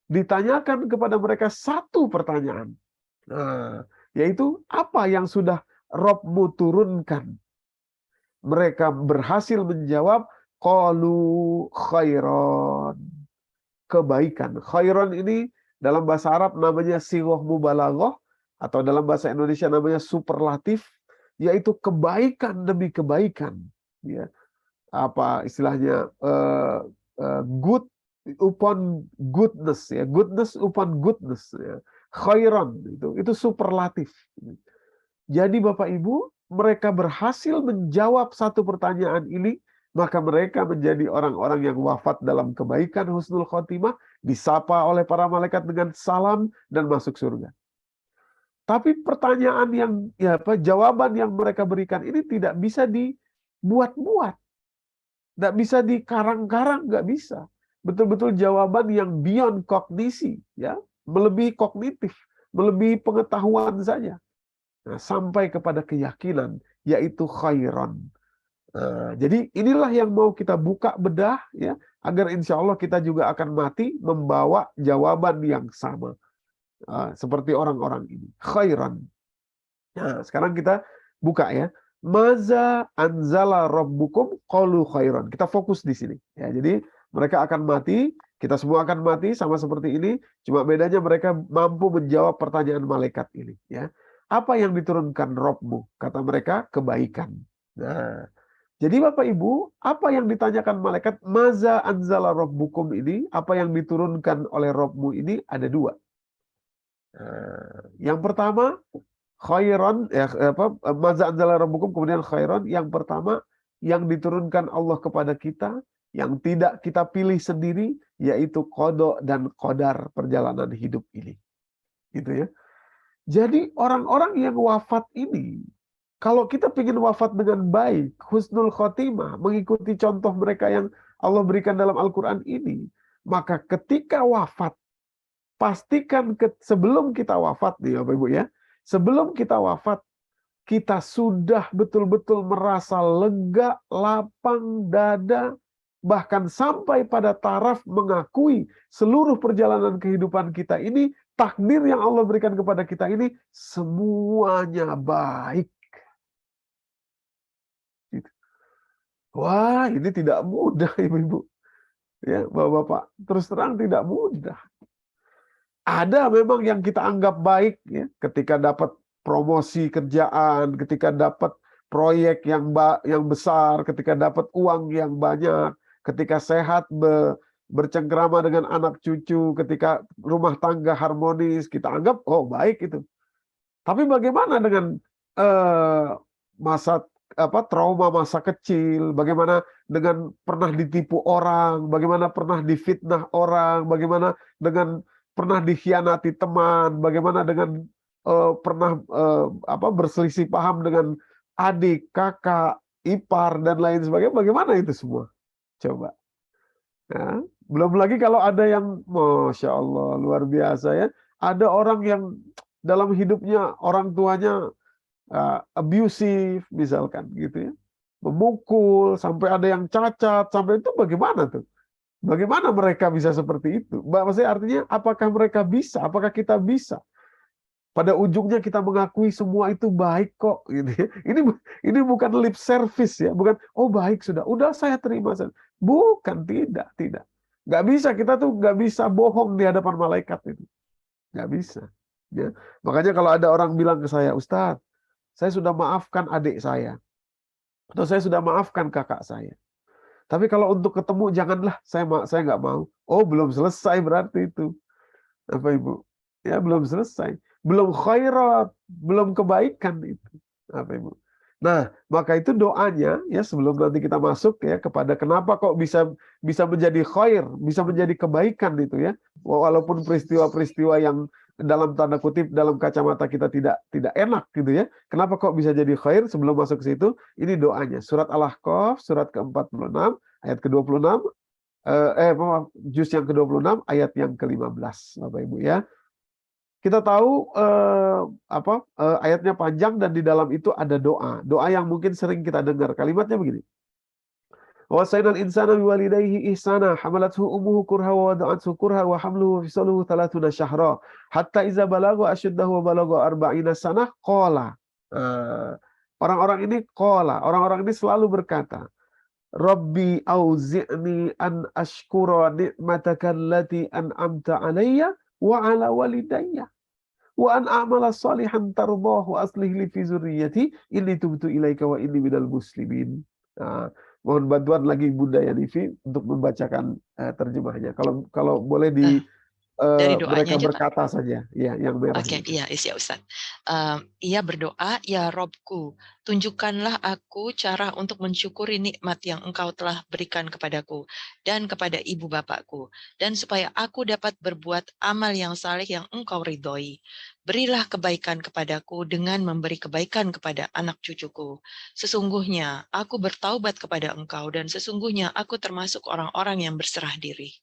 Ditanyakan kepada mereka satu pertanyaan. Nah, yaitu apa yang sudah Rabbmu turunkan? Mereka berhasil menjawab qalu khairan. Kebaikan. Khairan ini dalam bahasa Arab namanya sighah mubalaghah, atau dalam bahasa Indonesia namanya superlatif, yaitu kebaikan demi kebaikan. Ya. Apa istilahnya? Good upon goodness, ya, goodness upon goodness, ya. Khairan itu superlatif. Jadi Bapak Ibu, mereka berhasil menjawab satu pertanyaan ini, maka mereka menjadi orang-orang yang wafat dalam kebaikan husnul khotimah, disapa oleh para malaikat dengan salam dan masuk surga. Tapi pertanyaan yang jawaban yang mereka berikan ini tidak bisa dibuat-buat, nggak bisa dikarang-karang, nggak bisa. Betul-betul jawaban yang beyond kognisi, ya, melebihi kognitif, melebihi pengetahuan saja. Nah, sampai kepada keyakinan, yaitu khairan. Nah, jadi inilah yang mau kita buka bedah, ya, agar insya Allah kita juga akan mati membawa jawaban yang sama. Seperti orang-orang ini. Khairan. Nah, sekarang kita buka ya. Maza anzala rabbukum qalu khairan. Kita fokus di sini. Ya, jadi mereka akan mati, kita semua akan mati sama seperti ini, cuma bedanya mereka mampu menjawab pertanyaan malaikat ini, ya. Apa yang diturunkan Rabbmu? Kata mereka, kebaikan. Nah, jadi Bapak Ibu, apa yang ditanyakan malaikat maza anzala rabbukum ini, apa yang diturunkan oleh Rabbmu ini ada dua. Yang pertama khairan, maza anzala rabbukum, kemudian khairan. Yang pertama yang diturunkan Allah kepada kita, yang tidak kita pilih sendiri, yaitu qada dan qadar perjalanan hidup ini. Gitu ya. Jadi orang-orang yang wafat ini, kalau kita ingin wafat dengan baik, husnul khotimah, mengikuti contoh mereka yang Allah berikan dalam Al-Quran ini, maka ketika wafat, pastikan sebelum kita wafat nih Bapak Ibu ya, sebelum kita wafat, kita sudah betul-betul merasa lega, lapang dada, bahkan sampai pada taraf mengakui seluruh perjalanan kehidupan kita ini, takdir yang Allah berikan kepada kita ini, semuanya baik. Gitu. Wah, ini tidak mudah Ibu-Ibu. Ya, Bapak-Bapak, terus terang tidak mudah. Ada memang yang kita anggap baik, ya, ketika dapat promosi kerjaan, ketika dapat proyek yang besar, ketika dapat uang yang banyak, ketika sehat bercengkrama dengan anak cucu, ketika rumah tangga harmonis, kita anggap oh baik itu. Tapi bagaimana dengan trauma masa kecil, bagaimana dengan pernah ditipu orang, bagaimana pernah difitnah orang, bagaimana dengan pernah dikhianati teman, bagaimana dengan pernah berselisih paham dengan adik, kakak, ipar, dan lain sebagainya. Bagaimana itu semua? Coba. Ya. Belum lagi kalau ada yang, Masya Allah, luar biasa ya. Ada orang yang dalam hidupnya orang tuanya abusive, misalkan gitu ya. Memukul, sampai ada yang cacat, sampai itu bagaimana tuh? Bagaimana mereka bisa seperti itu? Maksudnya artinya apakah mereka bisa? Apakah kita bisa? Pada ujungnya kita mengakui semua itu baik kok. Gitu. Ini bukan lip service ya, bukan oh baik udah saya terima saja. Bukan, tidak. Nggak bisa, kita tuh nggak bisa bohong di hadapan malaikat itu, nggak bisa. Ya. Makanya kalau ada orang bilang ke saya, Ustadz, saya sudah maafkan adik saya, atau saya sudah maafkan kakak saya. Tapi kalau untuk ketemu janganlah, saya nggak mau. Oh, belum selesai berarti itu. Apa Ibu? Ya, belum selesai. Belum khairat, belum kebaikan itu. Apa Ibu? Nah, maka itu doanya ya sebelum nanti kita masuk ya kepada kenapa kok bisa menjadi khair, bisa menjadi kebaikan itu ya. Walaupun peristiwa-peristiwa yang dalam tanda kutip dalam kacamata kita tidak enak gitu ya. Kenapa kok bisa jadi khair? Sebelum masuk ke situ, ini doanya. Surat Al-Ahqaf, surat ke-46, ayat ke-26, juz yang ke-26, ayat yang ke-15, Bapak Ibu ya. Kita tahu ayatnya panjang dan di dalam itu ada doa. Doa yang mungkin sering kita dengar. Kalimatnya begini. Wasainal insana biwalidayhi ihsana hamalathu ummuhu kurha wa wada'athu kurha wa hamluhu wa fisaluhu 30 syahra hatta iza balagha asyuddahu wa balagha 40 sanah qala. Orang-orang ini selalu berkata, Rabbi auzi'ni an ashkura ni'mataka allati an'amta 'alayya wa 'ala walidayya wa an a'mala salihan tardahu aslih li fi dzurriyyati inni tubtu ilaika wa inni minal muslimin. Mohon bantuan lagi Bunda Yanifi untuk membacakan terjemahnya. Kalau boleh Dari mereka doanya aja, Pak. berkata saja, ya, yang merah Oke, itu. iya, ya Ustaz. Ia berdoa, ya Robku, tunjukkanlah aku cara untuk mensyukuri nikmat yang Engkau telah berikan kepadaku dan kepada ibu bapakku, dan supaya aku dapat berbuat amal yang saleh yang Engkau ridhoi. Berilah kebaikan kepadaku dengan memberi kebaikan kepada anak cucuku. Sesungguhnya aku bertaubat kepada Engkau dan sesungguhnya aku termasuk orang-orang yang berserah diri.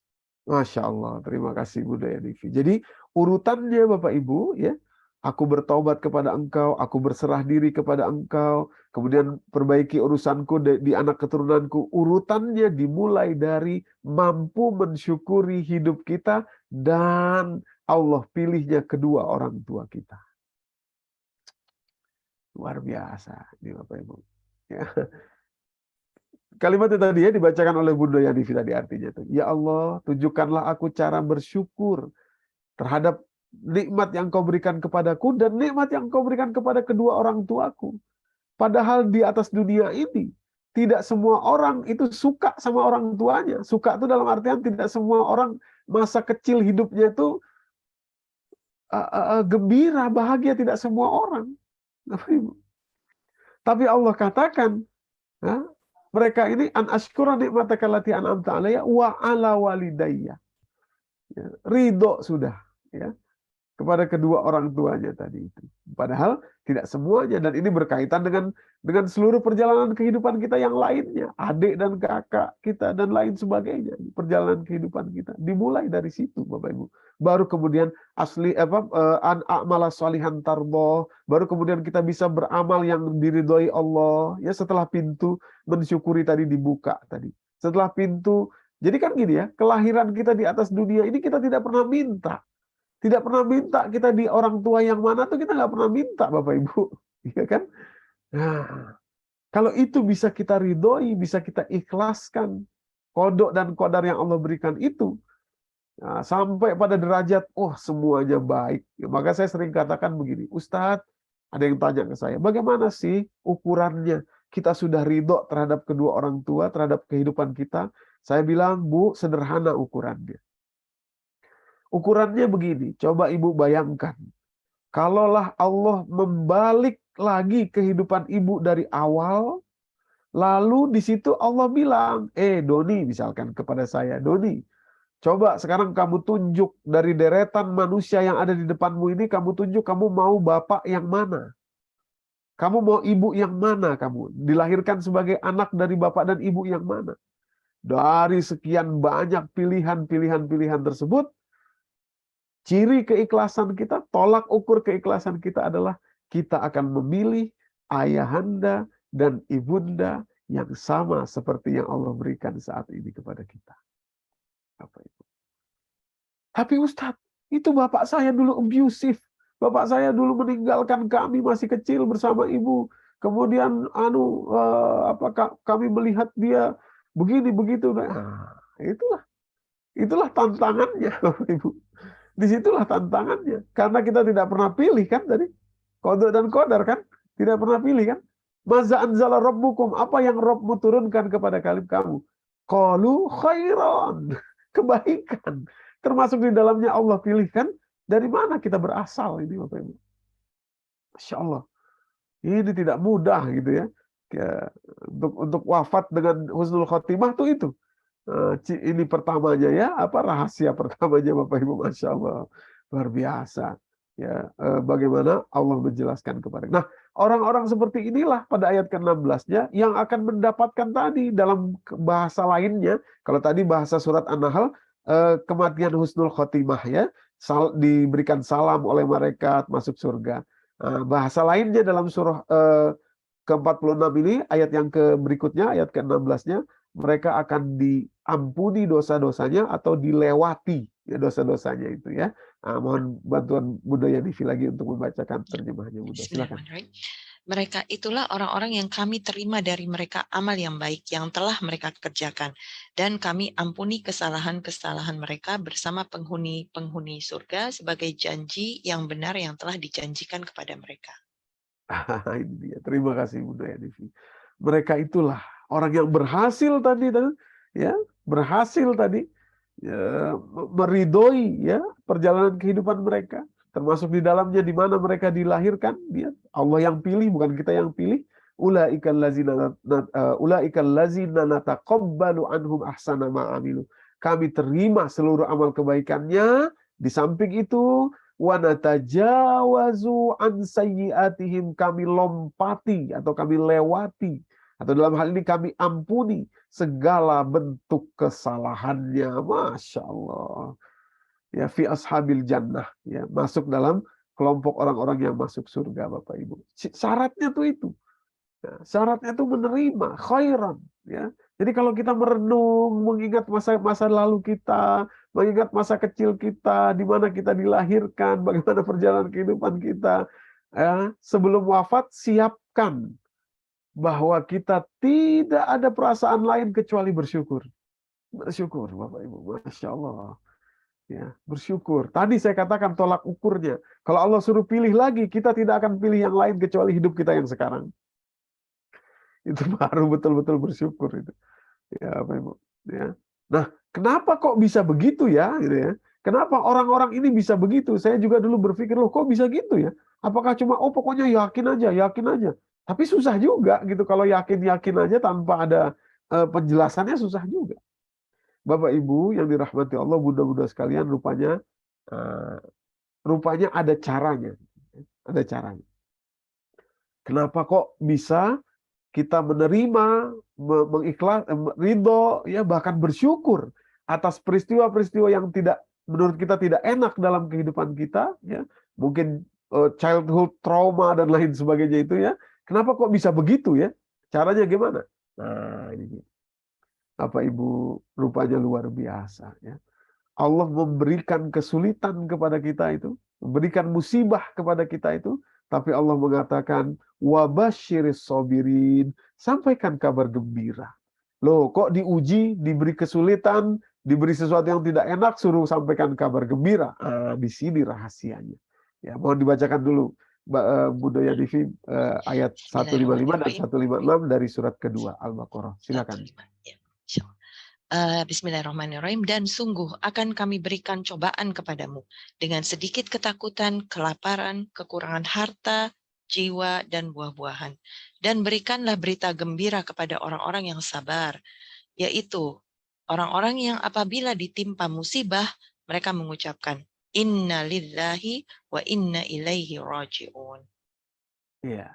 Masya Allah, terima kasih Bunda Yanifi. Jadi urutannya Bapak Ibu, ya, aku bertobat kepada Engkau, aku berserah diri kepada Engkau, kemudian perbaiki urusanku di anak keturunanku. Urutannya dimulai dari mampu mensyukuri hidup kita dan Allah pilihnya kedua orang tua kita. Luar biasa, ini Bapak Ibu. Ya. Kalimat itu tadi ya dibacakan oleh Bunda Yanifi tadi artinya itu. Ya Allah, tunjukkanlah aku cara bersyukur terhadap nikmat yang kau berikan kepadaku dan nikmat yang kau berikan kepada kedua orang tuaku. Padahal di atas dunia ini tidak semua orang itu suka sama orang tuanya. Suka itu dalam artian tidak semua orang masa kecil hidupnya itu gembira, bahagia, tidak semua orang. Tapi Allah katakan, ya, mereka ini an ashkura nikmataka allati an'amta alayya wa ala walidayya. Ya, ridho sudah, ya, kepada kedua orang tuanya tadi itu. Padahal tidak semuanya, dan ini berkaitan dengan seluruh perjalanan kehidupan kita yang lainnya, adik dan kakak kita dan lain sebagainya. Perjalanan kehidupan kita dimulai dari situ, Bapak Ibu. Baru kemudian an a'mala sholihan tarbo, baru kemudian kita bisa beramal yang diridhoi Allah, ya, setelah pintu mensyukuri tadi dibuka tadi. Setelah pintu, jadi kan gini ya, kelahiran kita di atas dunia ini kita tidak pernah minta. Tidak pernah minta kita di orang tua yang mana tuh kita nggak pernah minta, Bapak Ibu, ya kan? Nah, kalau itu bisa kita ridhoi, bisa kita ikhlaskan, kodok dan kodar yang Allah berikan itu, nah, sampai pada derajat, oh semuanya baik. Ya, maka saya sering katakan begini, Ustadz, ada yang tanya ke saya, bagaimana sih ukurannya? Kita sudah ridho terhadap kedua orang tua, terhadap kehidupan kita. Saya bilang, Bu, sederhana ukurannya. Ukurannya begini, coba Ibu bayangkan. Kalaulah Allah membalik lagi kehidupan Ibu dari awal, lalu di situ Allah bilang, Doni misalkan kepada saya, Doni, coba sekarang kamu tunjuk dari deretan manusia yang ada di depanmu ini, kamu tunjuk kamu mau bapak yang mana? Kamu mau ibu yang mana kamu? Dilahirkan sebagai anak dari bapak dan ibu yang mana? Dari sekian banyak pilihan tersebut, ciri keikhlasan kita, tolak ukur keikhlasan kita adalah kita akan memilih ayahanda dan ibunda yang sama seperti yang Allah berikan saat ini kepada kita. Apa itu? Tapi Ustadz, itu bapak saya dulu abusive. Bapak saya dulu meninggalkan kami masih kecil bersama ibu. Kemudian kami melihat dia begini begitu. Nah, itulah tantangannya, Bapak Ibu. Disitulah tantangannya. Karena kita tidak pernah pilih kan tadi. Kodok dan kodar kan. Tidak pernah pilih kan. Maza anzala rabbukum. Apa yang Rabbmu turunkan kepada kamu? Qalu khairan. Kebaikan. Termasuk di dalamnya Allah pilihkan. Dari mana kita berasal ini Bapak Ibu. Masya Allah. Ini tidak mudah gitu ya. Untuk wafat dengan husnul khotimah tuh itu. Ini pertamanya ya, rahasia pertamanya Bapak Ibu, Masya Allah, luar biasa ya, bagaimana Allah menjelaskan kepada. Nah, orang-orang seperti inilah pada ayat ke-16-nya yang akan mendapatkan tadi dalam bahasa lainnya. Kalau tadi bahasa surat An-Nahl, kematian husnul khotimah ya, diberikan salam oleh malaikat masuk surga. Bahasa lainnya dalam surah ke-46 ini, ayat yang berikutnya, ayat ke-16-nya, mereka akan diampuni dosa-dosanya atau dilewati ya dosa-dosanya itu ya. Mohon bantuan Bunda Yanifi lagi untuk membacakan terjemahnya, Bunda. Silakan. Mereka itulah orang-orang yang kami terima dari mereka amal yang baik yang telah mereka kerjakan, dan kami ampuni kesalahan-kesalahan mereka bersama penghuni-penghuni surga sebagai janji yang benar yang telah dijanjikan kepada mereka. Ini dia. Terima kasih Bunda Yanifi. Mereka itulah orang yang berhasil tadi ya, berhasil tadi ya, meridhoi ya perjalanan kehidupan mereka, termasuk di dalamnya di mana mereka dilahirkan, ya Allah yang pilih, bukan kita yang pilih. Ulaikal ladzina nataqabbalu anhum ahsana ma amilu. Kami terima seluruh amal kebaikannya. Di samping itu, wa natajawazu an sayyi'atihim, kami lompati atau kami lewati, atau dalam hal ini kami ampuni segala bentuk kesalahannya. Masya Allah. Ya, fi ashabil jannah, ya, masuk dalam kelompok orang-orang yang masuk surga, Bapak Ibu. Syaratnya tuh itu. Nah, syaratnya itu menerima khairan, ya. Jadi kalau kita merenung, mengingat masa-masa lalu kita, mengingat masa kecil kita, di mana kita dilahirkan, bagaimana perjalanan kehidupan kita, ya, sebelum wafat siapkan bahwa kita tidak ada perasaan lain kecuali bersyukur. Bersyukur, Bapak Ibu, Masya Allah. Ya, bersyukur. Tadi saya katakan tolak ukurnya. Kalau Allah suruh pilih lagi, kita tidak akan pilih yang lain kecuali hidup kita yang sekarang. Itu baru betul-betul bersyukur itu. Ya, Bapak Ibu. Ya. Nah, kenapa kok bisa begitu ya? Gitu ya. Kenapa orang-orang ini bisa begitu? Saya juga dulu berpikir, loh kok bisa gitu ya? Apakah cuma, oh pokoknya yakin aja, yakin aja. Tapi susah juga gitu kalau yakin-yakin aja tanpa ada penjelasannya, susah juga. Bapak Ibu yang dirahmati Allah, bunda-bunda sekalian, rupanya ada caranya. Ada caranya. Kenapa kok bisa kita menerima, mengikhlas, ridho, ya bahkan bersyukur atas peristiwa-peristiwa yang menurut kita tidak enak dalam kehidupan kita, ya mungkin childhood trauma dan lain sebagainya itu, ya. Kenapa kok bisa begitu ya? Caranya gimana? Nah, ini Bapak Ibu, rupanya luar biasa, ya. Allah memberikan kesulitan kepada kita itu, memberikan musibah kepada kita itu, tapi Allah mengatakan wabasyiris sabirin, sampaikan kabar gembira. Loh, kok diuji, diberi kesulitan, diberi sesuatu yang tidak enak, suruh sampaikan kabar gembira. Di sini rahasianya. Ya, mohon dibacakan dulu Bunda Yadifi ayat 155 dan 156 dari surat kedua Al-Baqarah. Silakan. Bismillahirrahmanirrahim. Dan sungguh akan kami berikan cobaan kepadamu dengan sedikit ketakutan, kelaparan, kekurangan harta, jiwa, dan buah-buahan. Dan berikanlah berita gembira kepada orang-orang yang sabar, yaitu orang-orang yang apabila ditimpa musibah, mereka mengucapkan, Inna lillahi wa inna ilaihi raji'un. Iya.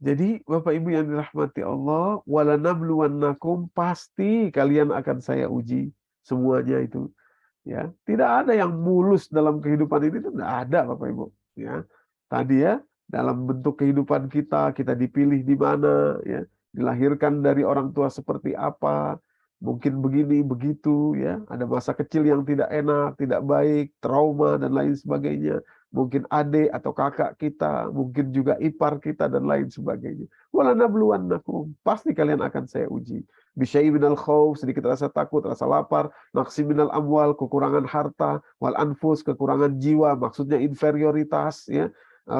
Jadi Bapak Ibu yang dirahmati Allah, walanabluwannakum, pasti kalian akan saya uji semuanya itu. Ya, tidak ada yang mulus dalam kehidupan ini, itu tidak ada Bapak Ibu. Ya, tadi ya dalam bentuk kehidupan kita dipilih di mana, ya, dilahirkan dari orang tua seperti apa, mungkin begini begitu, ya, ada masa kecil yang tidak enak, tidak baik, trauma dan lain sebagainya. Mungkin adik atau kakak kita, mungkin juga ipar kita dan lain sebagainya. Walanabluwannakum, pasti kalian akan saya uji. Bisyai minal khauf, sedikit rasa takut, rasa lapar, naqsi minal amwal, kekurangan harta, wal anfus, kekurangan jiwa, maksudnya inferioritas, ya,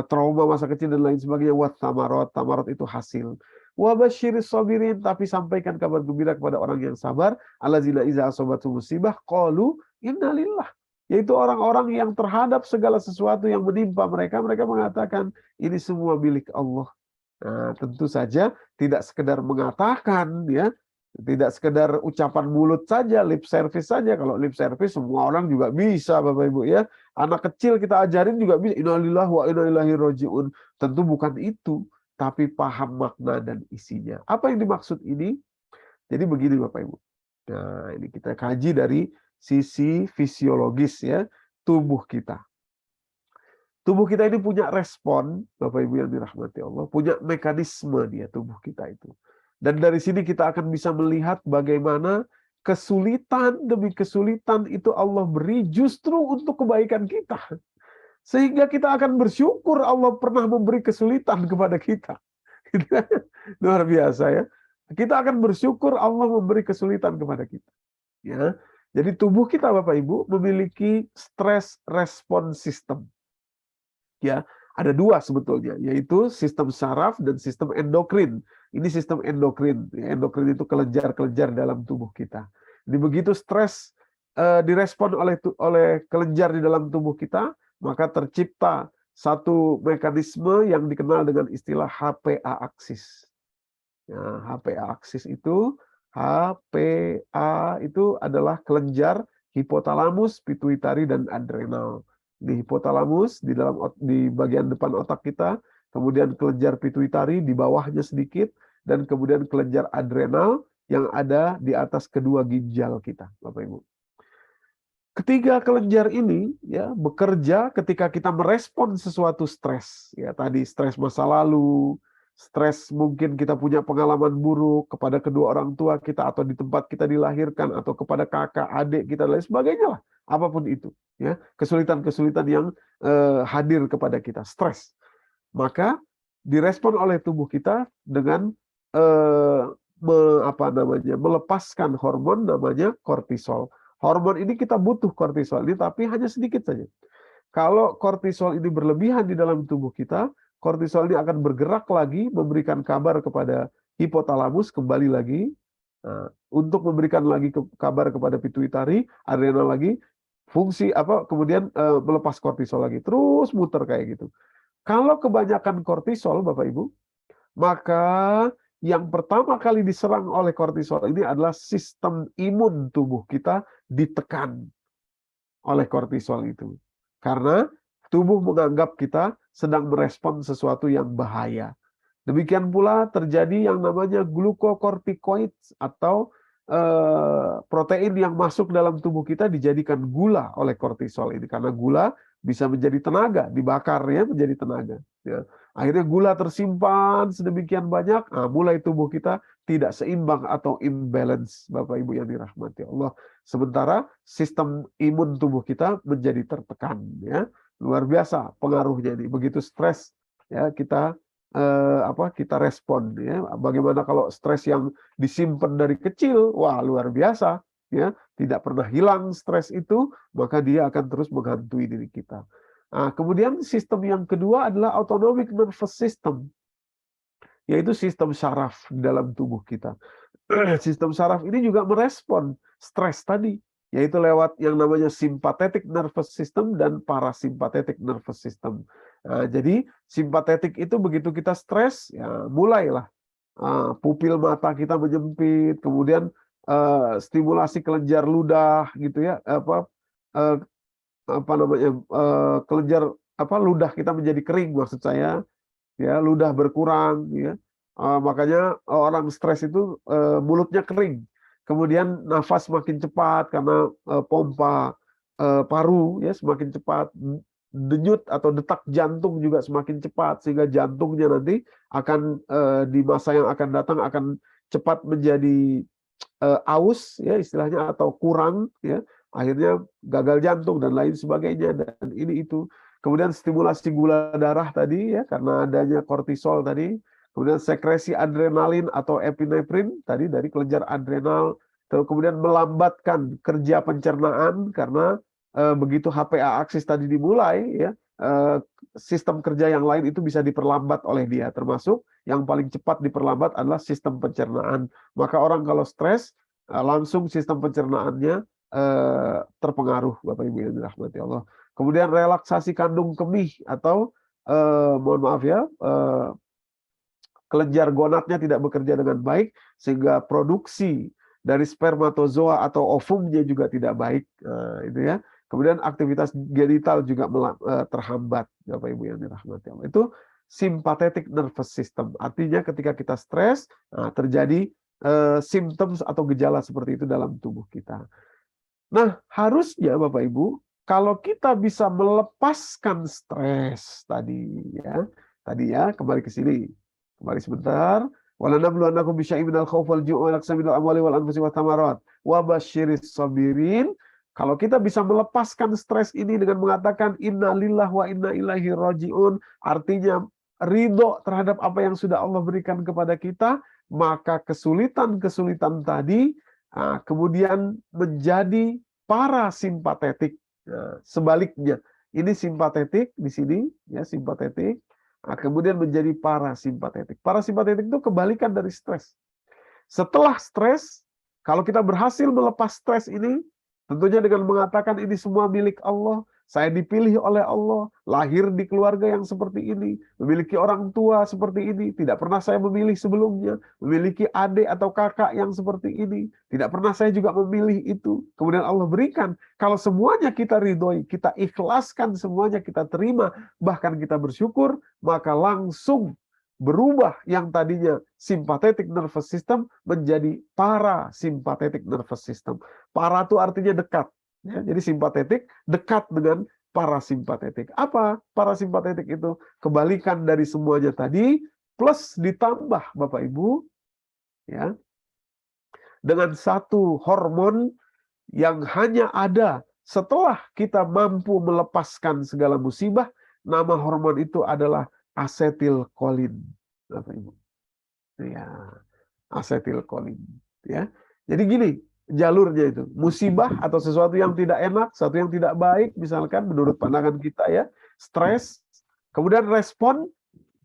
trauma masa kecil dan lain sebagainya. Wat tamarat, tamarat itu hasil. Wa basyiris sabirin, tapi sampaikan kabar gembira kepada orang yang sabar. Allazina iza asabatu musibah qalu innalillah. Yaitu orang-orang yang terhadap segala sesuatu yang menimpa mereka, mereka mengatakan ini semua milik Allah. Nah, tentu saja tidak sekedar mengatakan, ya, tidak sekedar ucapan mulut saja, lip service saja. Kalau lip service semua orang juga bisa, Bapak Ibu, ya. Anak kecil kita ajarin juga bisa. Innalillahi wa inna ilaihi raji'un. Tentu bukan itu, tapi paham makna dan isinya. Apa yang dimaksud ini? Jadi begini Bapak Ibu. Nah, ini kita kaji dari sisi fisiologis, ya, tubuh kita. Tubuh kita ini punya respon, Bapak Ibu yang dirahmati Allah, punya mekanisme dia tubuh kita itu. Dan dari sini kita akan bisa melihat bagaimana kesulitan demi kesulitan itu Allah beri justru untuk kebaikan kita. Sehingga kita akan bersyukur Allah pernah memberi kesulitan kepada kita. Luar biasa, ya. Kita akan bersyukur Allah memberi kesulitan kepada kita. Ya. Jadi tubuh kita Bapak Ibu memiliki stress response system. Ya, ada dua sebetulnya, yaitu sistem saraf dan sistem endokrin. Ini sistem endokrin. Endokrin itu kelenjar-kelenjar dalam tubuh kita. Di begitu stres direspon oleh kelenjar di dalam tubuh kita, maka tercipta satu mekanisme yang dikenal dengan istilah HPA aksis. Ya, HPA aksis itu, HPA itu adalah kelenjar hipotalamus, pituitari, dan adrenal. Di hipotalamus di bagian depan otak kita, kemudian kelenjar pituitari di bawahnya sedikit, dan kemudian kelenjar adrenal yang ada di atas kedua ginjal kita, Bapak Ibu. Ketiga kelenjar ini ya bekerja ketika kita merespon sesuatu stres. Ya tadi stres masa lalu, stres mungkin kita punya pengalaman buruk kepada kedua orang tua kita atau di tempat kita dilahirkan atau kepada kakak, adik kita dan lain sebagainya lah, apapun itu. Ya kesulitan-kesulitan yang hadir kepada kita, stres. Maka direspon oleh tubuh kita dengan melepaskan hormon namanya kortisol. Hormon ini kita butuh kortisol ini, tapi hanya sedikit saja. Kalau kortisol ini berlebihan di dalam tubuh kita, kortisol ini akan bergerak lagi, memberikan kabar kepada hipotalamus kembali lagi, untuk memberikan lagi kabar kepada pituitari, adrenal lagi, fungsi kemudian melepas kortisol lagi, terus muter kayak gitu. Kalau kebanyakan kortisol, Bapak Ibu, maka yang pertama kali diserang oleh kortisol ini adalah sistem imun tubuh kita ditekan oleh kortisol itu. Karena tubuh menganggap kita sedang merespon sesuatu yang bahaya. Demikian pula terjadi yang namanya glukokortikoid atau protein yang masuk dalam tubuh kita dijadikan gula oleh kortisol ini. Karena gula bisa menjadi tenaga, dibakar ya menjadi tenaga. Ya. Akhirnya gula tersimpan sedemikian banyak, mulai tubuh kita tidak seimbang atau imbalance, Bapak Ibu yang dirahmati Allah. Sementara sistem imun tubuh kita menjadi tertekan, ya luar biasa pengaruhnya ini. Begitu stres, ya kita kita respon, ya. Bagaimana kalau stres yang disimpan dari kecil, wah luar biasa, ya tidak pernah hilang stres itu, maka dia akan terus menghantui diri kita. Nah, kemudian sistem yang kedua adalah autonomic nervous system, yaitu sistem saraf di dalam tubuh kita. Sistem saraf ini juga merespon stres tadi, yaitu lewat yang namanya sympathetic nervous system dan parasympathetic nervous system. Nah, jadi simpatetik itu begitu kita stres, ya mulailah pupil mata kita menyempit, kemudian stimulasi kelenjar ludah gitu ya, kelenjar ludah kita menjadi kering, maksud saya ya, ludah berkurang ya. Makanya orang stres itu mulutnya kering, kemudian nafas makin cepat karena pompa paru ya semakin cepat, denyut atau detak jantung juga semakin cepat, sehingga jantungnya nanti akan di masa yang akan datang akan cepat menjadi aus ya istilahnya, atau kurang ya, akhirnya gagal jantung dan lain sebagainya. Dan ini itu kemudian stimulasi gula darah tadi ya karena adanya kortisol tadi, kemudian sekresi adrenalin atau epinefrin tadi dari kelenjar adrenal, kemudian melambatkan kerja pencernaan karena begitu HPA aksis tadi dimulai ya, sistem kerja yang lain itu bisa diperlambat oleh dia, termasuk yang paling cepat diperlambat adalah sistem pencernaan. Maka orang kalau stres langsung sistem pencernaannya terpengaruh, Bapak Ibu yang dirahmati Allah. Kemudian relaksasi kandung kemih atau mohon maaf ya, kelenjar gonadnya tidak bekerja dengan baik sehingga produksi dari spermatozoa atau ovumnya juga tidak baik, itu ya. Kemudian aktivitas genital juga terhambat, Bapak Ibu yang dirahmati Allah. Itu sympathetic nervous system. Artinya ketika kita stres, terjadi symptoms atau gejala seperti itu dalam tubuh kita. Nah, harusnya Bapak Ibu, kalau kita bisa melepaskan stres tadi ya, kembali ke sini. Kembali sebentar. Walanabluwannakum bisyai'in minal khaufi wal ju'i wa naqsin minal amwali wal anfusi wath thamarat wa basyiris sabirin. Kalau kita bisa melepaskan stres ini dengan mengatakan inna lillahi wa inna ilaihi raji'un, artinya ridho terhadap apa yang sudah Allah berikan kepada kita, maka kesulitan-kesulitan tadi kemudian menjadi parasimpatetik. Sebaliknya, ini simpatetik di sini ya, simpatetik. Kemudian menjadi parasimpatetik. Parasimpatetik itu kebalikan dari stres. Setelah stres, Kalau kita berhasil melepas stres ini, tentunya dengan mengatakan ini semua milik Allah, saya dipilih oleh Allah, lahir di keluarga yang seperti ini, memiliki orang tua seperti ini, tidak pernah saya memilih sebelumnya, memiliki adik atau kakak yang seperti ini, tidak pernah saya juga memilih itu. Kemudian Allah berikan, kalau semuanya kita ridhoi, kita ikhlaskan, semuanya kita terima, bahkan kita bersyukur, maka langsung berubah yang tadinya sympathetic nervous system menjadi parasympathetic nervous system. Para itu artinya dekat. Ya, jadi simpatetik dekat dengan parasimpatetik. Apa parasimpatetik itu? Kebalikan dari semuanya tadi, plus ditambah Bapak Ibu, ya, dengan satu hormon yang hanya ada setelah kita mampu melepaskan segala musibah. Nama hormon itu adalah asetilkolin, Bapak Ibu. Ya, asetilkolin. Ya, jadi gini jalurnya itu, musibah atau sesuatu yang tidak enak, sesuatu yang tidak baik, misalkan menurut pandangan kita ya, stres, kemudian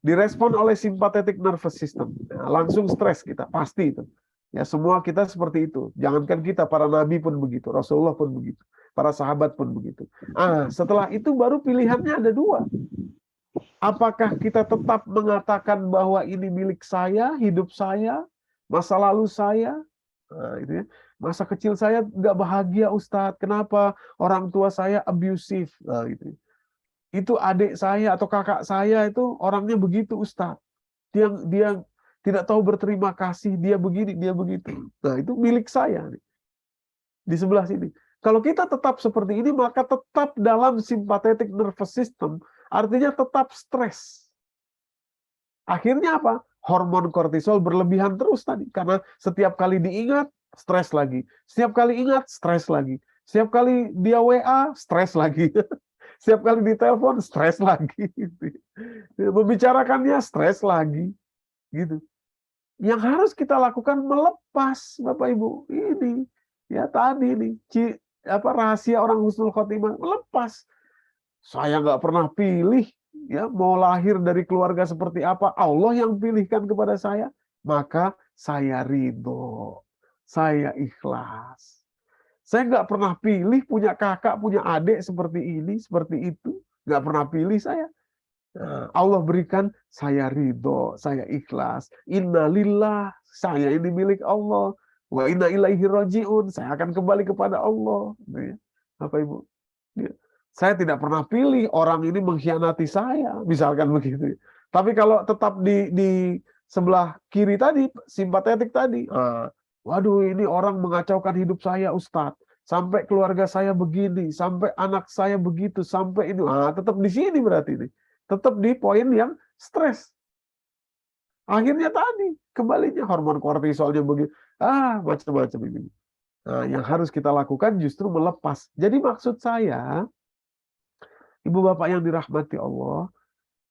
direspon oleh sympathetic nervous system, nah, langsung stres kita, pasti itu. Ya, semua kita seperti itu. Jangankan kita, para nabi pun begitu, Rasulullah pun begitu, para sahabat pun begitu. Setelah itu baru pilihannya ada dua. Apakah kita tetap mengatakan bahwa ini milik saya, hidup saya, masa lalu saya, itu ya. Masa kecil saya nggak bahagia Ustadz, kenapa orang tua saya abusive, gitu. Itu adik saya atau kakak saya itu orangnya begitu Ustadz, dia tidak tahu berterima kasih, dia begini, dia begitu. Nah itu milik saya nih. Di sebelah sini. Kalau kita tetap seperti ini, maka tetap dalam sympathetic nervous system, artinya tetap stres. Akhirnya apa? Hormon kortisol berlebihan terus tadi. Karena setiap kali diingat, stres lagi. Setiap kali ingat, stres lagi. Setiap kali dia WA, stres lagi. Setiap kali ditelepon, stres lagi. Membicarakannya, stres lagi. Gitu. Yang harus kita lakukan melepas, Bapak Ibu. Ini. Ya tadi nih. Rahasia orang husnul khotimah. Melepas. Saya nggak pernah pilih. Ya, mau lahir dari keluarga seperti apa, Allah yang pilihkan kepada saya, maka saya ridho, saya ikhlas. Saya nggak pernah pilih punya kakak, punya adik seperti ini, seperti itu, nggak pernah pilih saya. Nah, Allah berikan, saya ridho, saya ikhlas. Innalillah, saya ini milik Allah. Wa inna ilaihi rajiun, saya akan kembali kepada Allah. Bapak Ibu. Saya tidak pernah pilih orang ini mengkhianati saya, misalkan begitu. Tapi kalau tetap di sebelah kiri tadi, simpatetik tadi, waduh ini orang mengacaukan hidup saya Ustadz, sampai keluarga saya begini, sampai anak saya begitu, sampai ini, tetap di sini berarti ini, tetap di poin yang stres. Akhirnya tadi kembalinya hormon kortisolnya begitu, macam-macam ini. Nah, yang harus kita lakukan justru melepas. Jadi maksud saya, Ibu Bapak yang dirahmati Allah,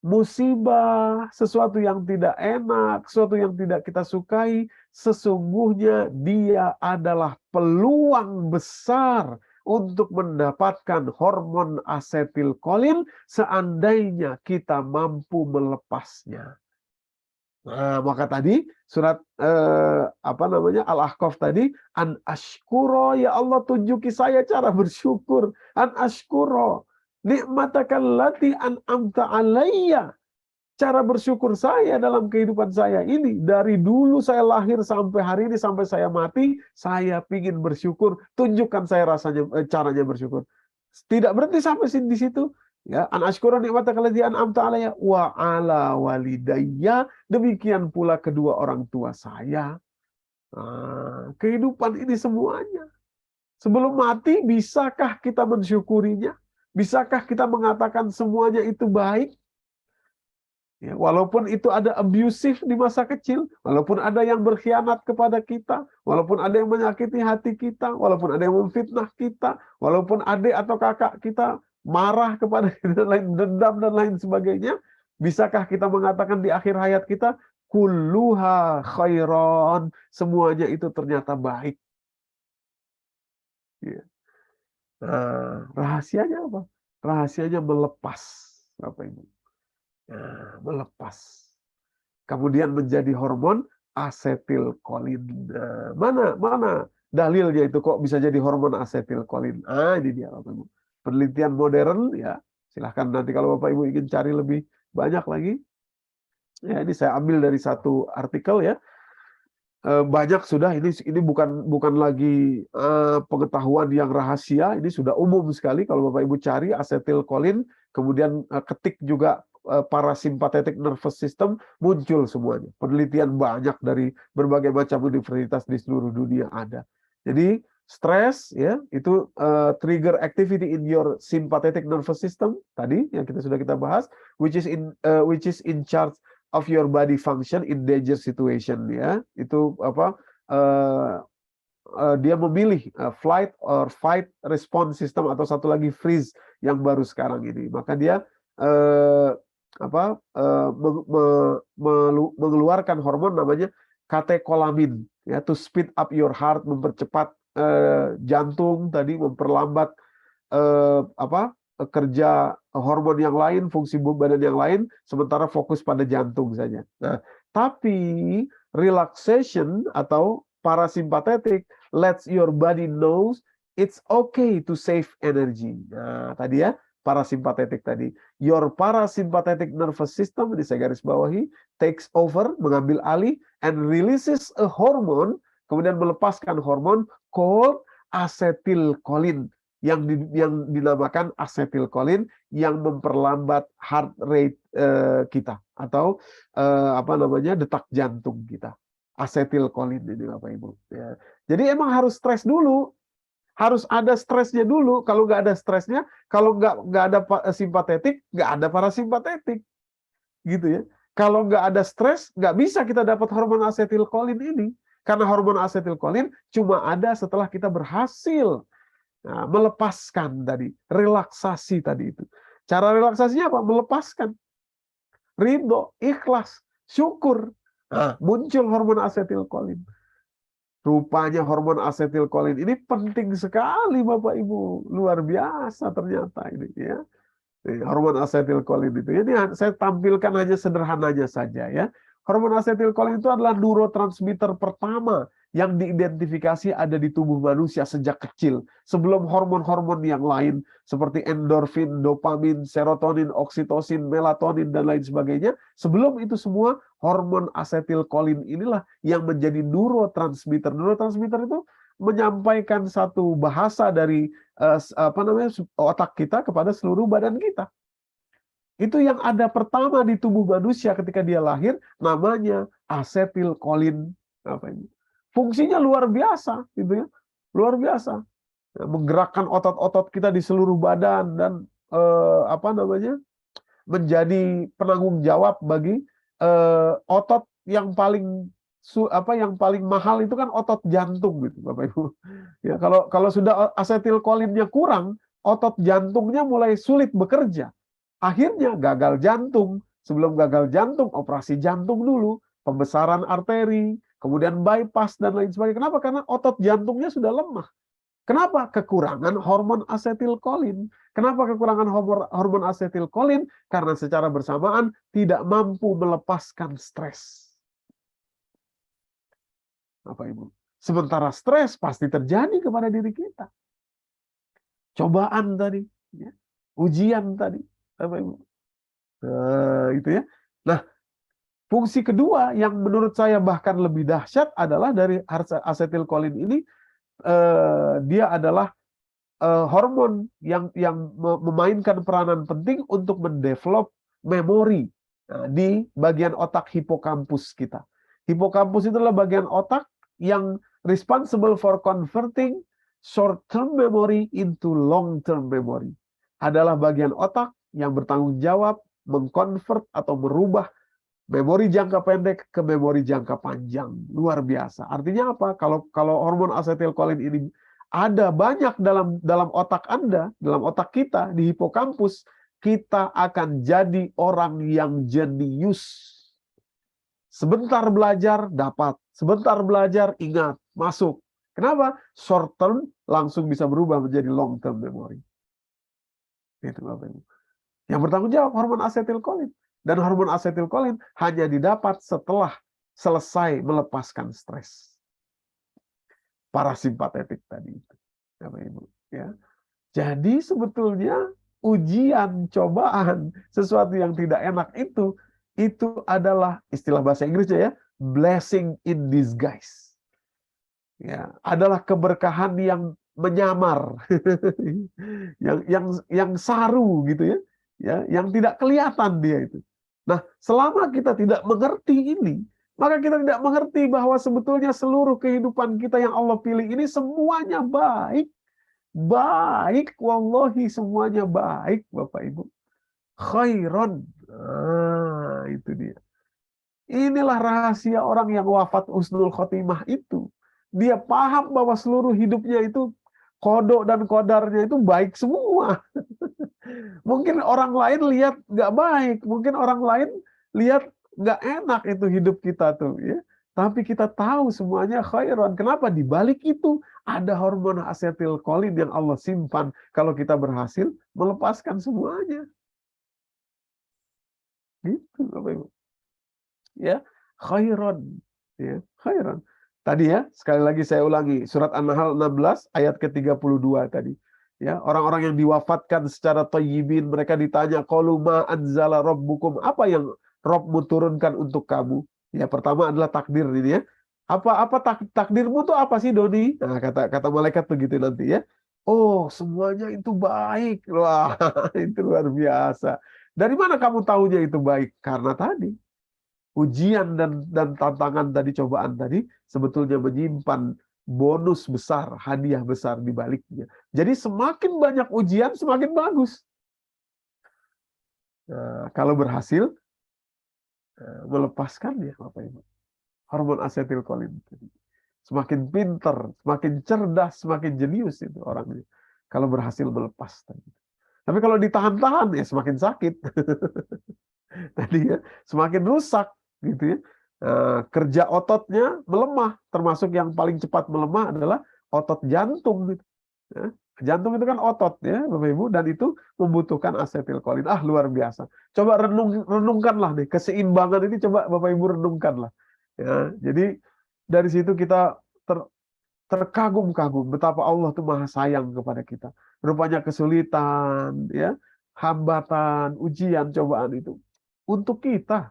musibah, sesuatu yang tidak enak, sesuatu yang tidak kita sukai, sesungguhnya dia adalah peluang besar untuk mendapatkan hormon asetilkolin seandainya kita mampu melepasnya. Nah, maka tadi surat Al-Ahqaf tadi, an ashkuro, ya Allah tunjuki saya cara bersyukur, an ashkuro nikmatakallati an'amta alayya. Cara bersyukur saya dalam kehidupan saya ini, dari dulu saya lahir sampai hari ini, sampai saya mati, saya ingin bersyukur, tunjukkan saya caranya bersyukur. Tidak berhenti sampai di situ. Ya, an ashkura nikmatakallati an'amta alayya wa ala walidayya, demikian pula kedua orang tua saya. Kehidupan ini semuanya. Sebelum mati, bisakah kita mensyukurinya? Bisakah kita mengatakan semuanya itu baik? Ya, walaupun itu ada abusive di masa kecil, walaupun ada yang berkhianat kepada kita, walaupun ada yang menyakiti hati kita, walaupun ada yang memfitnah kita, walaupun adik atau kakak kita marah kepada kita, dendam dan lain sebagainya, bisakah kita mengatakan di akhir hayat kita, kulluha khairan, semuanya itu ternyata baik? Ya. Nah, rahasianya apa? Rahasianya melepas, Bapak Ibu. Nah, melepas. Kemudian menjadi hormon asetilkolin. Mana dalilnya itu kok bisa jadi hormon asetilkolin. Ini dia Bapak Ibu. Penelitian modern ya, silahkan nanti kalau Bapak Ibu ingin cari lebih banyak lagi. Ya, ini saya ambil dari satu artikel ya. Banyak sudah, ini bukan lagi pengetahuan yang rahasia, ini sudah umum sekali kalau Bapak Ibu cari asetilkolin, kemudian ketik juga parasympathetic nervous system, muncul semuanya. Penelitian banyak dari berbagai macam universitas di seluruh dunia ada. Jadi stres ya itu trigger activity in your sympathetic nervous system tadi yang sudah kita bahas, which is in charge of your body function in danger situation ya. Itu apa dia memilih flight or fight response system atau satu lagi freeze yang baru sekarang ini. Maka dia mengeluarkan hormon namanya katekolamin ya, to speed up your heart, mempercepat jantung tadi, memperlambat kerja hormon yang lain, fungsi badan yang lain, sementara fokus pada jantung saja. Nah, tapi relaxation atau parasympathetic lets your body knows it's okay to save energy. Nah, tadi ya, parasympathetic tadi. Your parasympathetic nervous system, ini saya garis bawahi, takes over, mengambil alih, and releases a hormone, kemudian melepaskan hormon called acetylcholine, yang dinamakan asetilkolin, yang memperlambat heart rate kita atau detak jantung kita. Asetilkolin ini Bapak Ibu. Ya. Jadi emang harus stres dulu, harus ada stresnya dulu. Kalau nggak ada stresnya, kalau nggak ada simpatetik, nggak ada parasimpatetik, gitu ya. Kalau nggak ada stres, nggak bisa kita dapat hormon asetilkolin ini, karena hormon asetilkolin cuma ada setelah kita berhasil melepaskan tadi, relaksasi tadi itu. Cara relaksasinya apa? Melepaskan. Ridho, ikhlas, syukur. Muncul hormon asetilkolin. Rupanya hormon asetilkolin ini penting sekali Bapak Ibu. Luar biasa ternyata ini ya. Hormon asetilkolin itu. Ini saya tampilkan hanya sederhananya saja ya. Hormon asetilkolin itu adalah neurotransmitter pertama yang diidentifikasi ada di tubuh manusia sejak kecil. Sebelum hormon-hormon yang lain seperti endorfin, dopamin, serotonin, oksitosin, melatonin, dan lain sebagainya. Sebelum itu semua, hormon asetilkolin inilah yang menjadi neurotransmitter. Neurotransmitter itu menyampaikan satu bahasa dari otak kita kepada seluruh badan kita. Itu yang ada pertama di tubuh manusia ketika dia lahir, namanya asetilkolin. Fungsinya luar biasa, gitu ya, luar biasa, menggerakkan otot-otot kita di seluruh badan dan menjadi penanggung jawab bagi otot yang paling mahal itu kan otot jantung, gitu Bapak Ibu. Ya, kalau sudah asetilkolinnya kurang, otot jantungnya mulai sulit bekerja. Akhirnya gagal jantung. Sebelum gagal jantung, operasi jantung dulu, pembesaran arteri, kemudian bypass dan lain sebagainya. Kenapa? Karena otot jantungnya sudah lemah. Kenapa? Kekurangan hormon asetilkolin. Kenapa kekurangan hormon asetilkolin? Karena secara bersamaan tidak mampu melepaskan stres. Bapak Ibu. Sementara stres pasti terjadi kepada diri kita. Cobaan tadi, ya. Ujian tadi, Bapak Ibu. Itu ya. Nah, fungsi kedua yang menurut saya bahkan lebih dahsyat adalah dari asetilkolin ini, dia adalah hormon yang memainkan peranan penting untuk mendevelop memori di bagian otak hipokampus kita. Hipokampus itu adalah bagian otak yang responsible for converting short-term memory into long-term memory. Adalah bagian otak yang bertanggung jawab mengkonvert atau merubah memori jangka pendek ke memori jangka panjang. Luar biasa. Artinya apa? Kalau hormon asetilkolin ini ada banyak dalam otak Anda, dalam otak kita di hipokampus, kita akan jadi orang yang jenius. Sebentar belajar dapat, sebentar belajar ingat, masuk. Kenapa? Short term langsung bisa berubah menjadi long term memory. Itu Bapak Ibu. Yang bertanggung jawab hormon asetilkolin. Dan hormon asetilkolin hanya didapat setelah selesai melepaskan stres. parasimpatetik tadi itu. Bapak Ibu, ya. Jadi sebetulnya ujian, cobaan, sesuatu yang tidak enak itu adalah istilah bahasa Inggrisnya ya, blessing in disguise. Ya, adalah keberkahan yang menyamar, yang saru gitu ya, yang tidak kelihatan dia itu. Nah, selama kita tidak mengerti ini, maka kita tidak mengerti bahwa sebetulnya seluruh kehidupan kita yang Allah pilih ini semuanya baik. Baik, wallahi semuanya baik, Bapak Ibu. Khairon. Nah, itu dia. Inilah rahasia orang yang wafat husnul khotimah itu. Dia paham bahwa seluruh hidupnya itu kodok dan kodarnya itu baik semua. Mungkin orang lain lihat nggak baik, mungkin orang lain lihat nggak enak itu hidup kita tuh, ya. Tapi kita tahu semuanya khairan. Kenapa? Di balik itu ada hormon asetilkolin yang Allah simpan kalau kita berhasil melepaskan semuanya. Gitu, Bapak Ibu. Ya, khairan. Ya, khairan. Tadi ya, sekali lagi saya ulangi, surat An-Nahl 16 ayat ke-32 tadi. Ya, orang-orang yang diwafatkan secara thayyibin, mereka ditanya, qalu ma anzala rabbukum, apa yang Rabbmu turunkan untuk kamu? Ya, pertama adalah takdir ini ya. Apa takdirmu tuh apa sih, Doni? Nah, kata malaikat begitu nanti ya. Oh, semuanya itu baik. Wah, itu luar biasa. Dari mana kamu tahunya itu baik? Karena tadi ujian dan tantangan tadi, cobaan tadi sebetulnya menyimpan bonus besar, hadiah besar di baliknya. Jadi semakin banyak ujian, semakin bagus. Nah, kalau berhasil melepaskannya, Bapak Ibu, hormon asetilkolin, semakin pinter, semakin cerdas, semakin jenius itu orangnya. Kalau berhasil melepas tadi. Tapi kalau ditahan-tahan ya semakin sakit. Tadi ya, semakin rusak gitu ya. Kerja ototnya melemah, termasuk yang paling cepat melemah adalah otot jantung gitu. Ya. Jantung itu kan otot ya, Bapak Ibu, dan itu membutuhkan asetilkolin. Ah, luar biasa. Coba renungkanlah nih keseimbangan ini, coba Bapak Ibu renungkanlah. Ya, jadi dari situ kita terkagum-kagum betapa Allah tuh maha sayang kepada kita. Rupanya kesulitan, ya, hambatan, ujian, cobaan itu untuk kita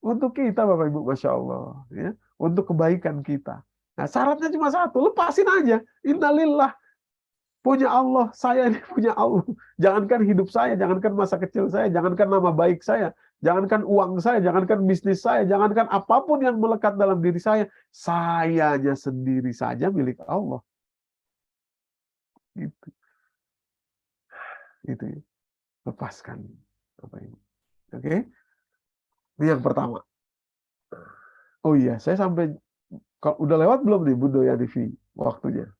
Bapak Ibu, Masya Allah, ya, untuk kebaikan kita. Nah, syaratnya cuma satu, lepasin aja. Innalillah, punya Allah, saya ini punya Allah. Jangankan hidup saya, jangankan masa kecil saya, jangankan nama baik saya, jangankan uang saya, jangankan bisnis saya, jangankan apapun yang melekat dalam diri sayanya sendiri saja milik Allah. Gitu. Itu ya. Lepaskan, Bapak Ibu. Oke? Ini yang pertama. Oh iya, saya sampai udah lewat belum nih Bu Doya Devi waktunya?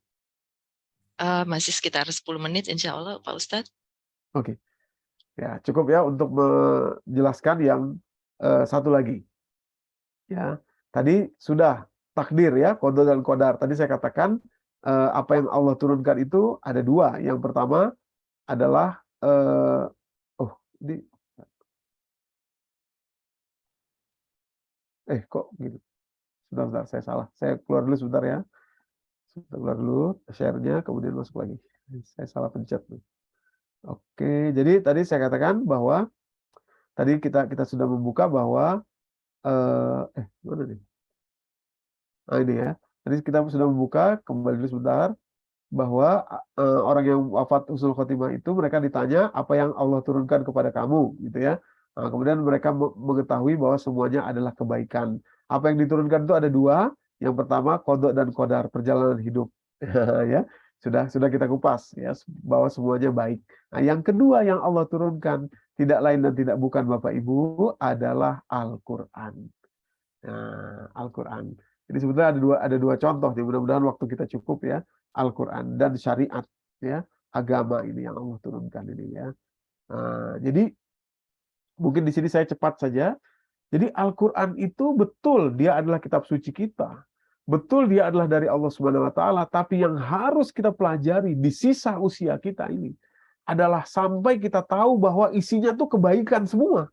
Masih sekitar 10 menit insya Allah, Pak Ustadz. Oke. Ya, cukup ya untuk menjelaskan yang satu lagi. Ya, tadi sudah takdir ya, qada dan qadar. Tadi saya katakan apa yang Allah turunkan itu ada dua. Yang pertama adalah kok gitu. Sebentar, saya salah. Saya keluar dulu sebentar ya. Keluar dulu share-nya, kemudian masuk lagi. Saya salah pencet. Oke, jadi tadi saya katakan bahwa tadi kita sudah membuka bahwa mana nih? Nah ini ya. Tadi kita sudah membuka, kembali dulu sebentar, bahwa orang yang wafat husnul khotimah itu mereka ditanya apa yang Allah turunkan kepada kamu, gitu ya. Nah, kemudian mereka mengetahui bahwa semuanya adalah kebaikan. Apa yang diturunkan itu ada dua. Yang pertama qada dan qadar, perjalanan hidup. Ya, sudah kita kupas ya bahwa semuanya baik. Nah, yang kedua yang Allah turunkan tidak lain dan tidak bukan Bapak Ibu adalah Al-Qur'an. Nah, Al-Qur'an. Jadi sebetulnya ada dua contoh. Mudah-mudahan waktu kita cukup ya. Al-Qur'an dan syariat ya, agama ini yang Allah turunkan ini ya. Nah, jadi mungkin di sini saya cepat saja. Jadi Al-Qur'an itu betul dia adalah kitab suci kita. Betul dia adalah dari Allah Subhanahu wa taala, tapi yang harus kita pelajari di sisa usia kita ini adalah sampai kita tahu bahwa isinya tuh kebaikan semua.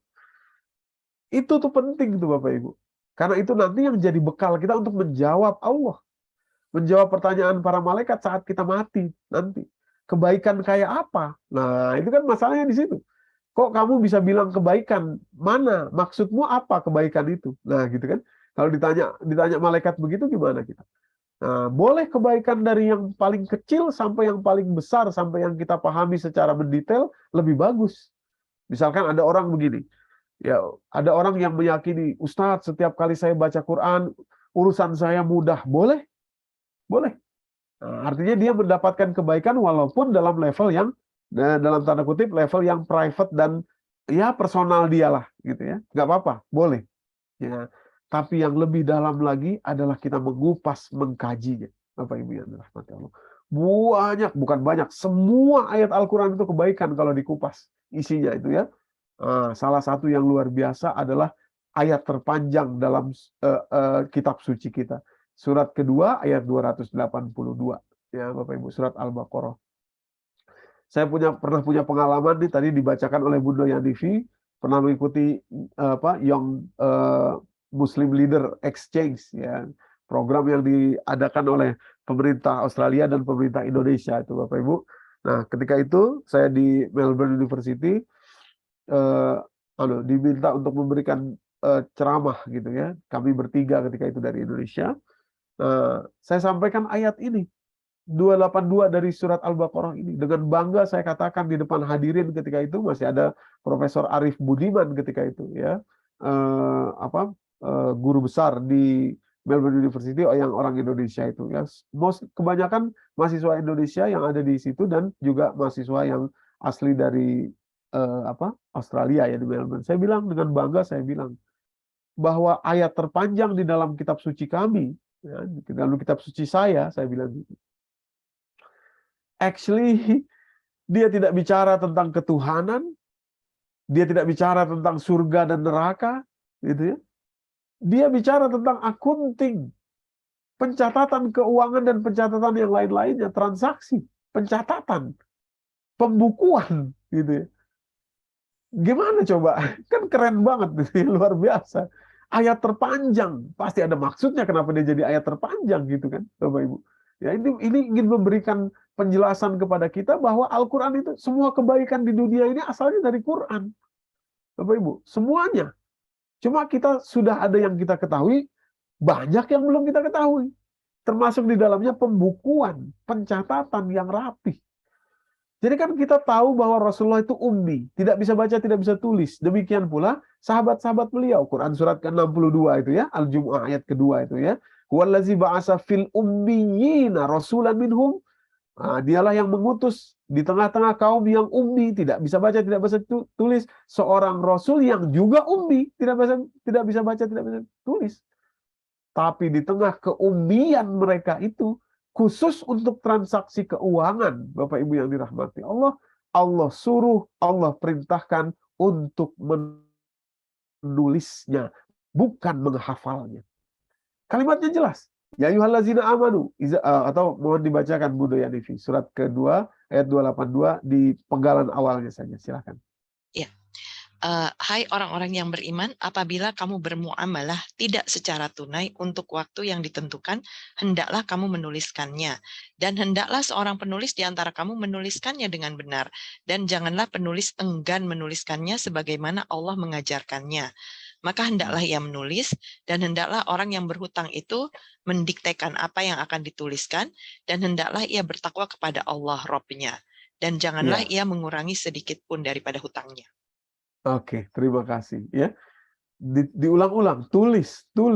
Itu tuh penting tuh Bapak Ibu. Karena itu nanti yang jadi bekal kita untuk menjawab Allah. menjawab pertanyaan para malaikat saat kita mati nanti. Kebaikan kayak apa? Nah, itu kan masalahnya di situ. Kok kamu bisa bilang kebaikan? Mana? Maksudmu apa kebaikan itu? Nah, gitu kan. Kalau ditanya malaikat begitu gimana kita? Nah, boleh kebaikan dari yang paling kecil sampai yang paling besar, sampai yang kita pahami secara mendetail, lebih bagus. Misalkan ada orang begini, ya ada orang yang meyakini, Ustadz setiap kali saya baca Quran, urusan saya mudah. Boleh? Boleh. Nah, artinya dia mendapatkan kebaikan walaupun dalam level yang, dalam tanda kutip, level yang private dan ya personal dialah, gitu ya. Nggak apa-apa, boleh. Ya. Tapi yang lebih dalam lagi adalah kita mengupas, mengkajinya. Bapak Ibu yang dirahmati Allah. Bukan banyak, semua ayat Al-Quran itu kebaikan kalau dikupas isinya itu ya. Salah satu yang luar biasa adalah ayat terpanjang dalam kitab suci kita. Surat kedua ayat 282. Ya Bapak Ibu, surat Al-Baqarah. Saya pernah punya pengalaman nih, tadi dibacakan oleh Bunda Yanifi, pernah mengikuti Young Muslim Leader Exchange, ya, program yang diadakan oleh pemerintah Australia dan pemerintah Indonesia itu Bapak Ibu. Nah, ketika itu saya di Melbourne University diminta untuk memberikan ceramah gitu ya. Kami bertiga ketika itu dari Indonesia. Saya sampaikan ayat ini 282 dari surat Al-Baqarah ini. Dengan bangga saya katakan di depan hadirin ketika itu, masih ada Profesor Arif Budiman ketika itu ya. Guru besar di Melbourne University yang orang Indonesia itu ya. Kebanyakan mahasiswa Indonesia yang ada di situ dan juga mahasiswa yang asli dari Australia ya di Melbourne. Saya bilang dengan bangga, saya bilang bahwa ayat terpanjang di dalam kitab suci kami, ya, di dalam kitab suci saya bilang gitu. Actually, dia tidak bicara tentang ketuhanan, dia tidak bicara tentang surga dan neraka, gitu ya. Dia bicara tentang akunting, pencatatan keuangan dan pencatatan yang lain-lainnya, transaksi, pencatatan, pembukuan, gitu ya. Gimana coba? Kan keren banget, luar biasa. Ayat terpanjang, pasti ada maksudnya kenapa dia jadi ayat terpanjang gitu kan, Bapak Ibu. Ya, ini ingin memberikan penjelasan kepada kita bahwa Al-Quran itu semua kebaikan di dunia ini asalnya dari Quran. Bapak Ibu, semuanya. Cuma kita sudah ada yang kita ketahui, banyak yang belum kita ketahui. Termasuk di dalamnya pembukuan, pencatatan yang rapi. Jadi kan kita tahu bahwa Rasulullah itu ummi, tidak bisa baca, tidak bisa tulis. Demikian pula sahabat-sahabat beliau. Quran surat ke-62 itu ya, Al-Jumu'ah ayat kedua itu ya. Huwallazi ba'asa fil ummiyina rasulan minhum. Dialah yang mengutus di tengah-tengah kaum yang ummi, tidak bisa baca, tidak bisa tulis, seorang rasul yang juga ummi, tidak bisa baca, tidak bisa tulis. Tapi di tengah keummian mereka itu, khusus untuk transaksi keuangan, Bapak Ibu yang dirahmati Allah, Allah suruh, Allah perintahkan untuk menulisnya, bukan menghafalnya. Kalimatnya jelas. Ya ayyuhallazina amanu, atau mohon dibacakan Bunda Yanifi, surat kedua ayat 282 di penggalan awalnya saja, silakan. Ya. Hai orang-orang yang beriman, apabila kamu bermuamalah tidak secara tunai untuk waktu yang ditentukan, hendaklah kamu menuliskannya. Dan hendaklah seorang penulis di antara kamu menuliskannya dengan benar. Dan janganlah penulis enggan menuliskannya sebagaimana Allah mengajarkannya. Maka hendaklah ia menulis, dan hendaklah orang yang berhutang itu mendiktekan apa yang akan dituliskan, dan hendaklah ia bertakwa kepada Allah Rabb-nya. Dan janganlah ia mengurangi sedikit pun daripada hutangnya. Oke, terima kasih ya. Diulang-ulang, tulis. Ya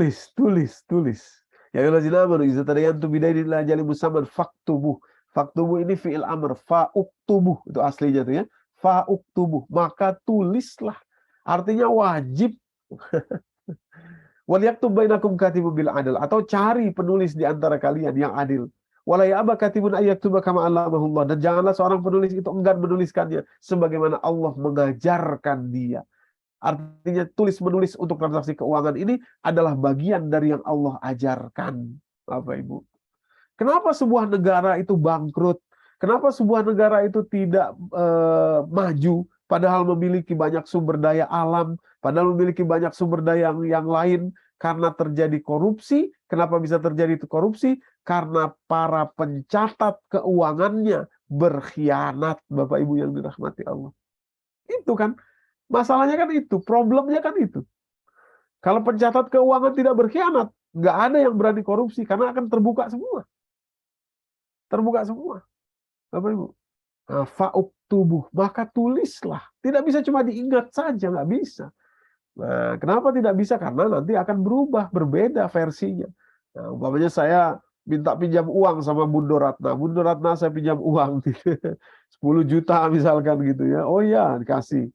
ayyuhallazina amanu idza tadayantum bidainin ila ajalin musamman faktubuh. Faktubuh ini fi'il amr, fa'uktubuh itu aslinya tuh ya. Fa'uktubuh, maka tulislah. Artinya wajib. Wal yaktub bainakum katibun bil adl, atau cari penulis di antara kalian yang adil. Wala ya'ba katibun ayyaktuba kama 'allamahullah, dan janganlah seorang penulis itu enggan menuliskannya sebagaimana Allah mengajarkan dia. Artinya tulis menulis untuk transaksi keuangan ini adalah bagian dari yang Allah ajarkan, Bapak Ibu. Kenapa sebuah negara itu bangkrut? Kenapa sebuah negara itu tidak maju padahal memiliki banyak sumber daya alam, padahal memiliki banyak sumber daya yang lain? Karena terjadi korupsi. Kenapa bisa terjadi korupsi? Karena para pencatat keuangannya berkhianat, Bapak Ibu yang dirahmati Allah. Itu kan, masalahnya kan itu, problemnya kan itu. Kalau pencatat keuangan tidak berkhianat, nggak ada yang berani korupsi, karena akan terbuka semua. Terbuka semua, Bapak Ibu. Nah, fa'uktubuh, maka tulislah. Tidak bisa cuma diingat saja, nggak bisa. Nah, kenapa tidak bisa? Karena nanti akan berubah, berbeda versinya. Nah, umpamanya saya minta pinjam uang sama Bundo Ratna. Bundo Ratna saya pinjam uang 10 juta misalkan gitu ya. Oh iya, dikasih.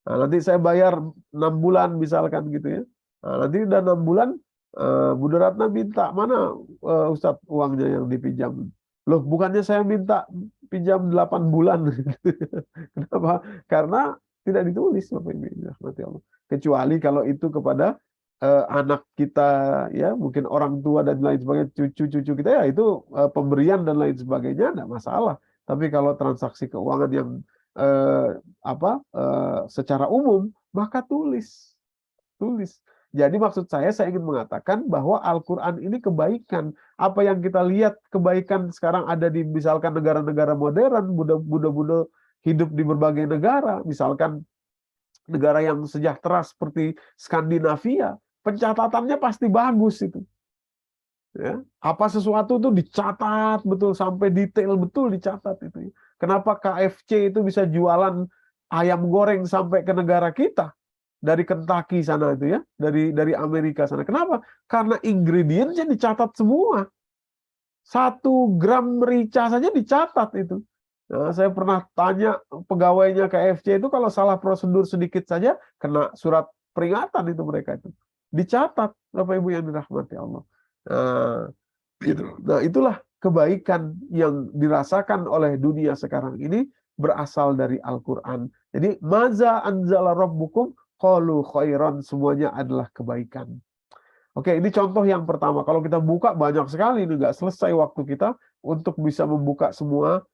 Nah, nanti saya bayar 6 bulan misalkan gitu ya. Nah, nanti udah 6 bulan Bundo Ratna minta, mana Ustadz uangnya yang dipinjam? Loh, bukannya saya minta pinjam 8 bulan. Kenapa? Karena tidak ditulis, Bapak Ibu. Rahmati Allah. Kecuali kalau itu kepada anak kita, ya mungkin orang tua dan lain sebagainya, cucu-cucu kita, ya itu pemberian dan lain sebagainya, tidak masalah. Tapi kalau transaksi keuangan yang secara umum, maka tulis. Jadi maksud saya ingin mengatakan bahwa Al-Quran ini kebaikan. Apa yang kita lihat kebaikan sekarang ada di misalkan negara-negara modern, Buddha hidup di berbagai negara, misalkan negara yang sejahtera seperti Skandinavia, pencatatannya pasti bagus itu. Ya, apa sesuatu itu dicatat betul, sampai detail betul dicatat itu. Kenapa KFC itu bisa jualan ayam goreng sampai ke negara kita? Dari Kentucky sana itu ya, dari Amerika sana. Kenapa? Karena ingredientnya dicatat semua. 1 gram merica saja dicatat itu. Nah, saya pernah tanya pegawainya KFC itu, kalau salah prosedur sedikit saja kena surat peringatan itu mereka itu. Dicatat, Bapak Ibu yang dirahmati Allah. Nah, gitu. Nah, itulah kebaikan yang dirasakan oleh dunia sekarang ini berasal dari Al-Quran. Jadi, maza anzala rabbukum qalu khairan, semuanya adalah kebaikan. Oke, ini contoh yang pertama. Kalau kita buka banyak sekali, ini nggak selesai waktu kita untuk bisa membuka semua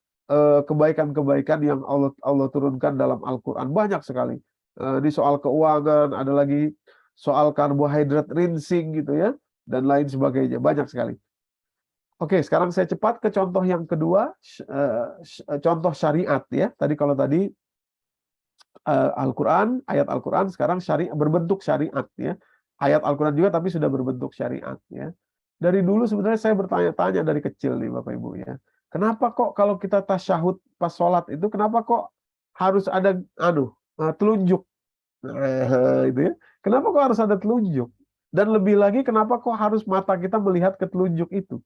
kebaikan-kebaikan yang Allah turunkan dalam Al-Quran. Banyak sekali. Di soal keuangan, ada lagi soal karbohidrat rinsing gitu ya, dan lain sebagainya. Banyak sekali. Oke, sekarang saya cepat ke contoh yang kedua, contoh syariat ya. Kalau tadi Al-Quran, ayat Al-Quran, sekarang syariat, berbentuk syariat ya. Ayat Al-Quran juga tapi sudah berbentuk syariat ya. Dari dulu sebenarnya saya bertanya-tanya dari kecil nih Bapak Ibu ya. Kenapa kok kalau kita tasyahud pas sholat itu, kenapa kok harus ada telunjuk? Itu ya. Kenapa kok harus ada telunjuk? Dan lebih lagi, kenapa kok harus mata kita melihat ke telunjuk itu?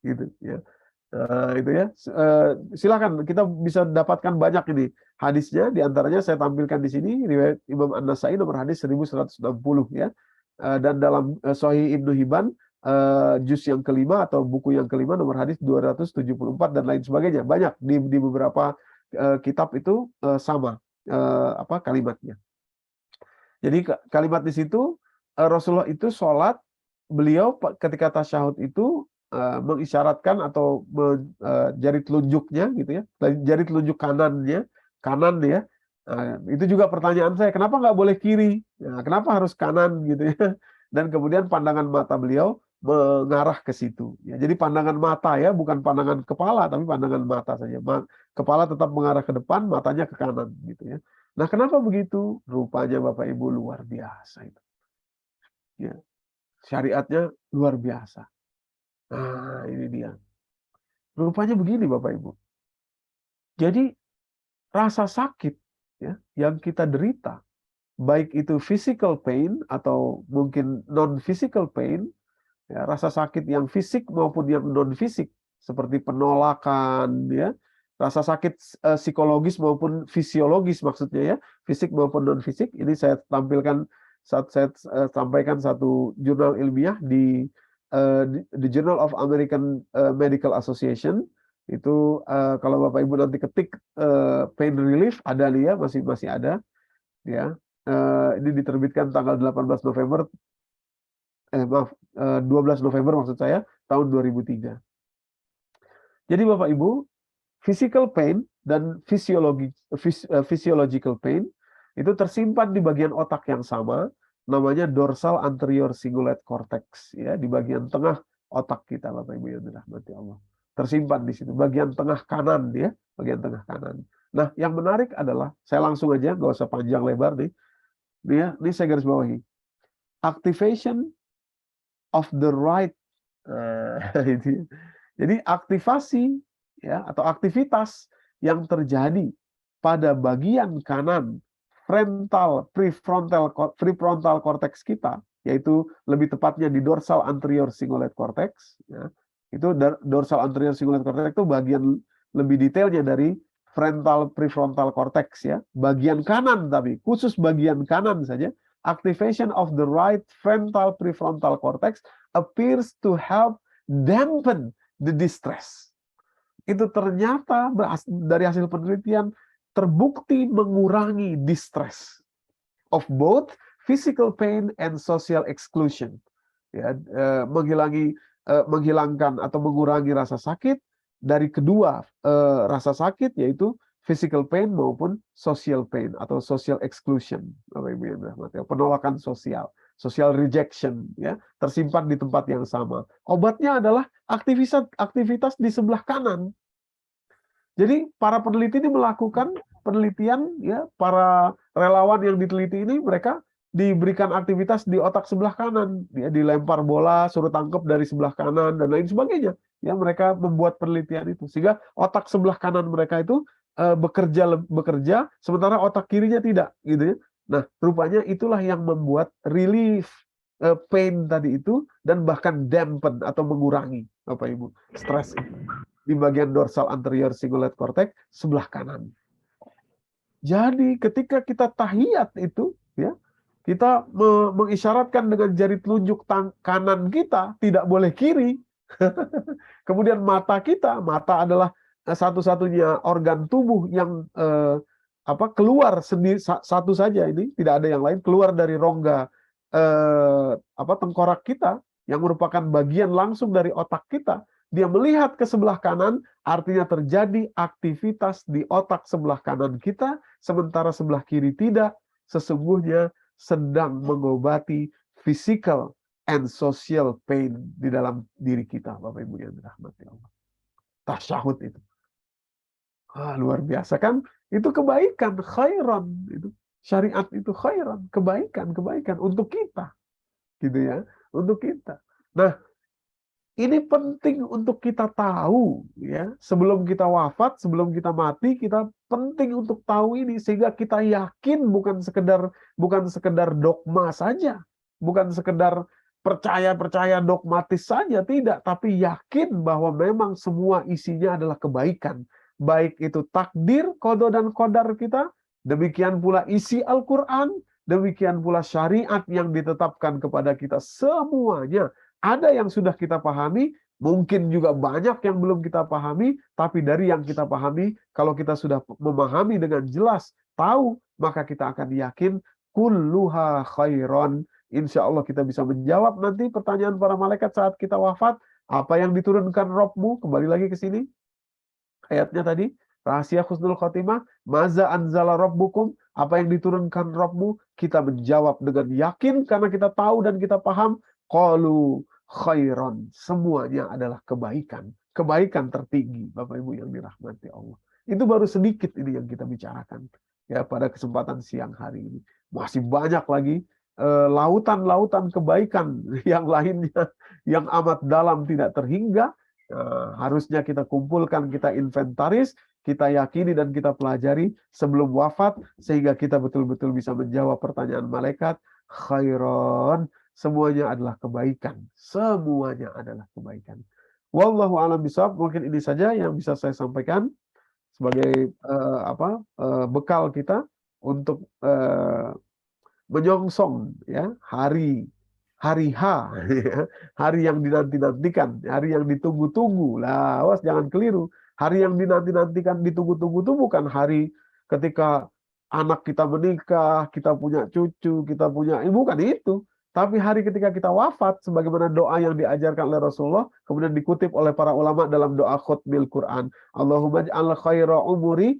Gitu ya. Itu ya. Silakan, kita bisa dapatkan banyak ini hadisnya. Di antaranya saya tampilkan di sini riwayat Imam An-Nasai nomor hadis 1160 ya. Dan dalam Sahih Ibnu Hibban juz yang kelima atau buku yang kelima nomor hadis 274 dan lain sebagainya. Banyak di beberapa kitab itu sama kalimatnya. Jadi kalimat di situ Rasulullah itu sholat, beliau ketika tasyahud itu mengisyaratkan atau jari telunjuknya gitu ya, jari telunjuk kanan ya, itu juga pertanyaan saya, kenapa nggak boleh kiri? Nah, kenapa harus kanan gitu ya? Dan kemudian pandangan mata beliau mengarah ke situ ya. Jadi pandangan mata ya, bukan pandangan kepala tapi pandangan mata saja. Kepala tetap mengarah ke depan, matanya ke kanan gitu ya. Nah, kenapa begitu? Rupanya Bapak Ibu luar biasa itu. Ya. Syariatnya luar biasa. Nah, ini dia. Rupanya begini Bapak Ibu. Jadi rasa sakit ya yang kita derita, baik itu physical pain atau mungkin non physical pain, ya, rasa sakit yang fisik maupun yang non fisik seperti penolakan ya, rasa sakit psikologis maupun fisiologis maksudnya ya, fisik maupun non fisik. Ini saya tampilkan saat saya sampaikan satu jurnal ilmiah di The Journal of American Medical Association. Itu kalau Bapak Ibu nanti ketik pain relief, ada nih ya, masih ada ya. Ini diterbitkan tanggal 18 November 12 November maksud saya tahun 2003. Jadi Bapak Ibu, physical pain dan physiological pain itu tersimpan di bagian otak yang sama, namanya dorsal anterior cingulate cortex ya, di bagian tengah otak kita, Bapak Ibu yang dirahmati Allah. Tersimpan di situ, bagian tengah kanan ya, bagian tengah kanan. Nah, yang menarik adalah, saya langsung aja, nggak usah panjang lebar nih. Ini saya garis bawahi. Activation of the right. Jadi aktivasi ya atau aktivitas yang terjadi pada bagian kanan prefrontal cortex kita, yaitu lebih tepatnya di dorsal anterior cingulate cortex ya. Itu dorsal anterior cingulate cortex itu bagian lebih detailnya dari prefrontal cortex ya, bagian kanan, tapi khusus bagian kanan saja. Activation of the right frontal prefrontal cortex appears to help dampen the distress. Itu ternyata dari hasil penelitian terbukti mengurangi distress of both physical pain and social exclusion. Ya, menghilangkan atau mengurangi rasa sakit dari kedua rasa sakit, yaitu physical pain maupun social pain atau social exclusion, penolakan sosial, social rejection, ya, tersimpan di tempat yang sama. Obatnya adalah aktivitas di sebelah kanan. Jadi para peneliti ini melakukan penelitian, ya, para relawan yang diteliti ini mereka diberikan aktivitas di otak sebelah kanan, ya, dilempar bola, suruh tangkap dari sebelah kanan dan lain sebagainya. Ya, mereka membuat penelitian itu sehingga otak sebelah kanan mereka itu bekerja, sementara otak kirinya tidak, gitu ya. Nah, rupanya itulah yang membuat relief pain tadi itu dan bahkan dampen atau mengurangi, Bapak Ibu, stres itu di bagian dorsal anterior cingulate cortex sebelah kanan. Jadi ketika kita tahiyat itu, ya, kita mengisyaratkan dengan jari telunjuk kanan kita, tidak boleh kiri. Kemudian mata adalah satu-satunya organ tubuh yang keluar sendiri satu saja, ini tidak ada yang lain, keluar dari rongga tengkorak kita yang merupakan bagian langsung dari otak kita. Dia melihat ke sebelah kanan, artinya terjadi aktivitas di otak sebelah kanan kita, sementara sebelah kiri tidak. Sesungguhnya sedang mengobati physical and social pain di dalam diri kita, Bapak Ibu yang dirahmati Allah. Tasyahud itu. Luar biasa kan? Itu kebaikan, khairan. Itu syariat itu khairan, kebaikan untuk kita. Gitu ya, untuk kita. Nah, ini penting untuk kita tahu, ya, sebelum kita wafat, sebelum kita mati, kita penting untuk tahu ini sehingga kita yakin, bukan sekedar dogma saja, bukan sekedar percaya dogmatis saja, tidak, tapi yakin bahwa memang semua isinya adalah kebaikan, baik itu takdir, qada dan qadar kita, demikian pula isi Al-Qur'an, demikian pula syariat yang ditetapkan kepada kita, semuanya. Ada yang sudah kita pahami, mungkin juga banyak yang belum kita pahami, tapi dari yang kita pahami, kalau kita sudah memahami dengan jelas, tahu, maka kita akan yakin, kulluha khairon. Insya Allah kita bisa menjawab nanti pertanyaan para malaikat saat kita wafat, apa yang diturunkan Rabbmu, kembali lagi ke sini, ayatnya tadi, rahasia husnul khotimah, maza anzala rabbukum, apa yang diturunkan Rabbmu, kita menjawab dengan yakin, karena kita tahu dan kita paham, qalu khairan, semuanya adalah kebaikan tertinggi, Bapak Ibu yang dirahmati Allah. Itu baru sedikit ini yang kita bicarakan ya pada kesempatan siang hari ini. Masih banyak lagi lautan-lautan kebaikan yang lainnya yang amat dalam tidak terhingga. Harusnya kita kumpulkan, kita inventaris, kita yakini dan kita pelajari sebelum wafat sehingga kita betul-betul bisa menjawab pertanyaan malaikat, khairan. Semuanya adalah kebaikan. Semuanya adalah kebaikan. Wallahu a'lam bishawab. Mungkin ini saja yang bisa saya sampaikan sebagai bekal kita untuk menyongsong ya hari H, ya, hari yang dinanti-nantikan, hari yang ditunggu-tunggu. Lah, awas jangan keliru. Hari yang dinanti-nantikan, ditunggu-tunggu itu bukan hari ketika anak kita menikah, kita punya cucu, kita punya, bukan itu. Tapi hari ketika kita wafat, sebagaimana doa yang diajarkan oleh Rasulullah, kemudian dikutip oleh para ulama dalam doa khutbil Quran. Allahumma ja'al khaira umuri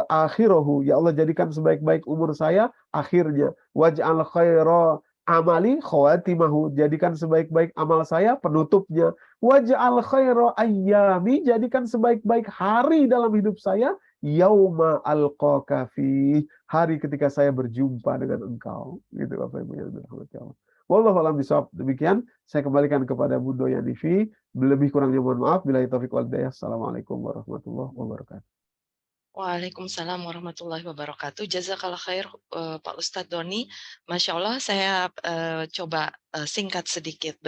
akhirahu. Ya Allah, jadikan sebaik-baik umur saya akhirnya. Waj'al khaira amali khawatimahu, jadikan sebaik-baik amal saya penutupnya. Waj'al khaira ayyami, jadikan sebaik-baik hari dalam hidup saya yauma alqaka fi, hari ketika saya berjumpa dengan engkau. Gitu Bapak Ibu yang dirahmati Allah. Wallahu a'lam bishawab. Demikian saya kembalikan kepada Bunda Yanifi. Lebih kurangnya mohon maaf. Billahi taufiq wal hidayah. Assalamualaikum warahmatullahi wabarakatuh. Waalaikumsalam warahmatullahi wabarakatuh. Jazakallah khair, Pak Ustadz Doni. Masya Allah, saya coba singkat sedikit,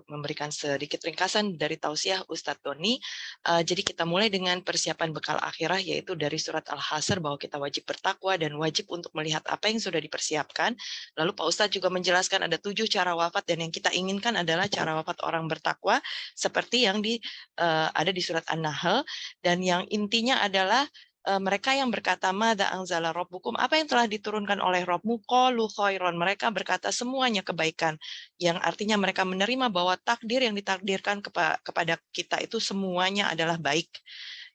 memberikan sedikit ringkasan dari tausiah Ustadz Doni. Jadi kita mulai dengan persiapan bekal akhirah, yaitu dari surat Al-Hasr bahwa kita wajib bertakwa dan wajib untuk melihat apa yang sudah dipersiapkan. Lalu Pak Ustadz juga menjelaskan ada 7 cara wafat, dan yang kita inginkan adalah cara wafat orang bertakwa seperti yang ada di surat An-Nahl, dan yang intinya adalah mereka yang berkata madza anzala rabbukum, apa yang telah diturunkan oleh Rabbmu, qalu khairon, mereka berkata semuanya kebaikan, yang artinya mereka menerima bahwa takdir yang ditakdirkan kepada kita itu semuanya adalah baik.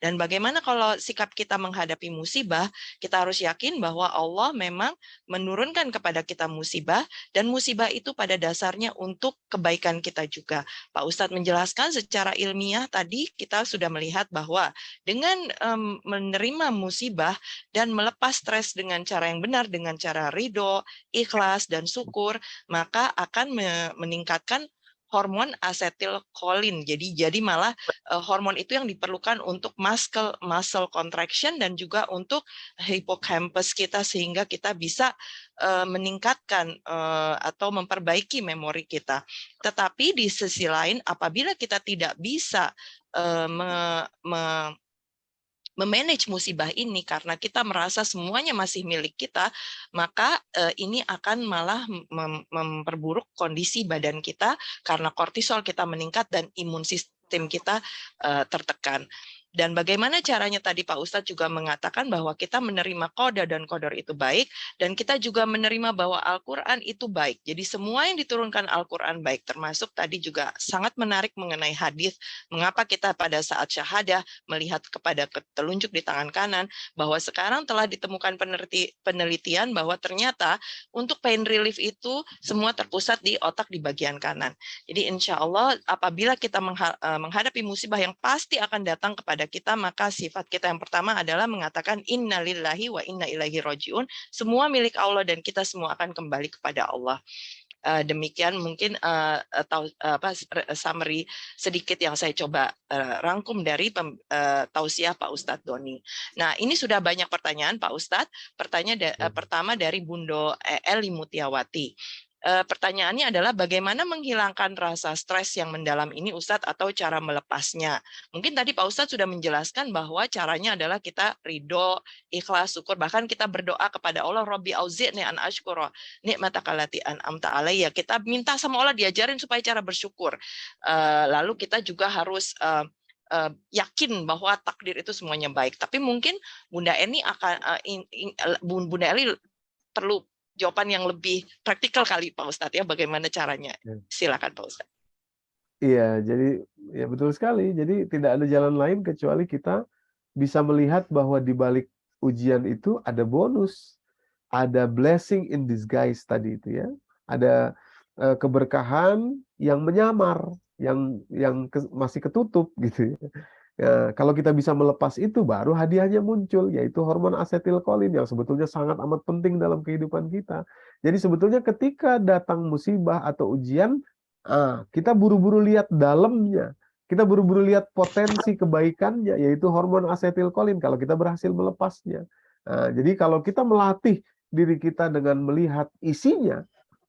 Dan bagaimana kalau sikap kita menghadapi musibah, kita harus yakin bahwa Allah memang menurunkan kepada kita musibah, dan musibah itu pada dasarnya untuk kebaikan kita juga. Pak Ustadz menjelaskan secara ilmiah tadi kita sudah melihat bahwa dengan menerima musibah dan melepas stres dengan cara yang benar, dengan cara ridho, ikhlas, dan syukur, maka akan meningkatkan hormon asetilkolin. Jadi malah hormon itu yang diperlukan untuk muscle contraction dan juga untuk hippocampus kita, sehingga kita bisa meningkatkan atau memperbaiki memori kita. Tetapi di sisi lain, apabila kita tidak bisa memanage musibah ini karena kita merasa semuanya masih milik kita, maka ini akan malah memperburuk kondisi badan kita karena kortisol kita meningkat dan imun sistem kita tertekan. Dan bagaimana caranya tadi Pak Ustadz juga mengatakan bahwa kita menerima qada dan qadar itu baik, dan kita juga menerima bahwa Al-Quran itu baik. Jadi semua yang diturunkan Al-Quran baik, termasuk tadi juga sangat menarik mengenai hadis, mengapa kita pada saat syahadah melihat kepada telunjuk di tangan kanan, bahwa sekarang telah ditemukan penelitian bahwa ternyata untuk pain relief itu semua terpusat di otak di bagian kanan. Jadi insya Allah apabila kita menghadapi musibah yang pasti akan datang kepada kita, maka sifat kita yang pertama adalah mengatakan innalillahi wa inna ilaihi rajiun, semua milik Allah dan kita semua akan kembali kepada Allah. Demikian mungkin summary sedikit yang saya coba rangkum dari tausiah Pak Ustadz Doni. Nah, ini sudah banyak pertanyaan Pak Ustadz. Pertama dari Bundo Eli Mutiawati. Pertanyaannya adalah bagaimana menghilangkan rasa stres yang mendalam ini Ustadz, atau cara melepasnya. Mungkin tadi Pak Ustadz sudah menjelaskan bahwa caranya adalah kita ridho, ikhlas, syukur, bahkan kita berdoa kepada Allah, Rabbi auzi'ni an ashkura ni'mataka allati an'amta alayya. Kita minta sama Allah diajarin supaya cara bersyukur. Lalu kita juga harus yakin bahwa takdir itu semuanya baik. Tapi mungkin Bunda Eni Bunda Eli perlu jawaban yang lebih praktikal kali Pak Ustadz ya, bagaimana caranya? Silakan Pak Ustadz. Iya, jadi ya betul sekali. Jadi tidak ada jalan lain kecuali kita bisa melihat bahwa di balik ujian itu ada bonus, ada blessing in disguise tadi itu ya, ada keberkahan yang menyamar, yang masih ketutup gitu ya. Ya, kalau kita bisa melepas itu, baru hadiahnya muncul, yaitu hormon asetilkolin yang sebetulnya sangat amat penting dalam kehidupan kita. Jadi sebetulnya ketika datang musibah atau ujian, kita buru-buru lihat dalamnya, kita buru-buru lihat potensi kebaikannya, yaitu hormon asetilkolin kalau kita berhasil melepasnya. Jadi kalau kita melatih diri kita dengan melihat isinya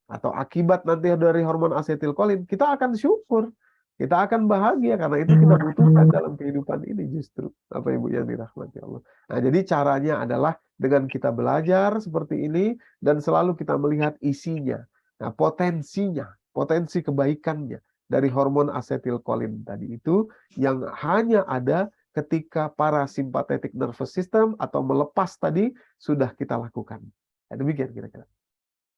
atau akibat nanti dari hormon asetilkolin, kita akan syukur. Kita akan bahagia karena itu kita butuhkan dalam kehidupan ini justru, Bapak Ibu yang dirahmati Allah. Nah, jadi caranya adalah dengan kita belajar seperti ini dan selalu kita melihat isinya. Nah, potensinya, potensi kebaikannya dari hormon asetilkolin tadi itu yang hanya ada ketika parasympathetic nervous system atau melepas tadi sudah kita lakukan. Nah, demikian kira-kira.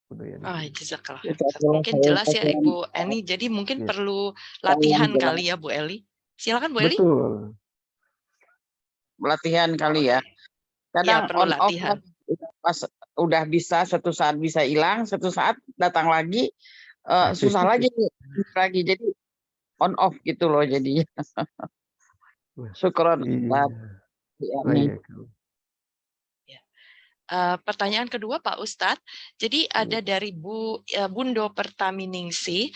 Jazakallah. Mungkin jelas ya Ibu Eni, jadi mungkin perlu latihan kali ya Bu Eli. Silakan Bu Eli. Betul. Latihan kali ya. Kadang perlu latihan. Pas udah bisa, satu saat bisa hilang, satu saat datang lagi susah lagi jadi on off gitu loh jadinya. Syukron Iya. Ustaz. Oh, Nih. iya, Kak. Pertanyaan kedua Pak Ustadz, jadi ada dari Bundo Pertaminingsi,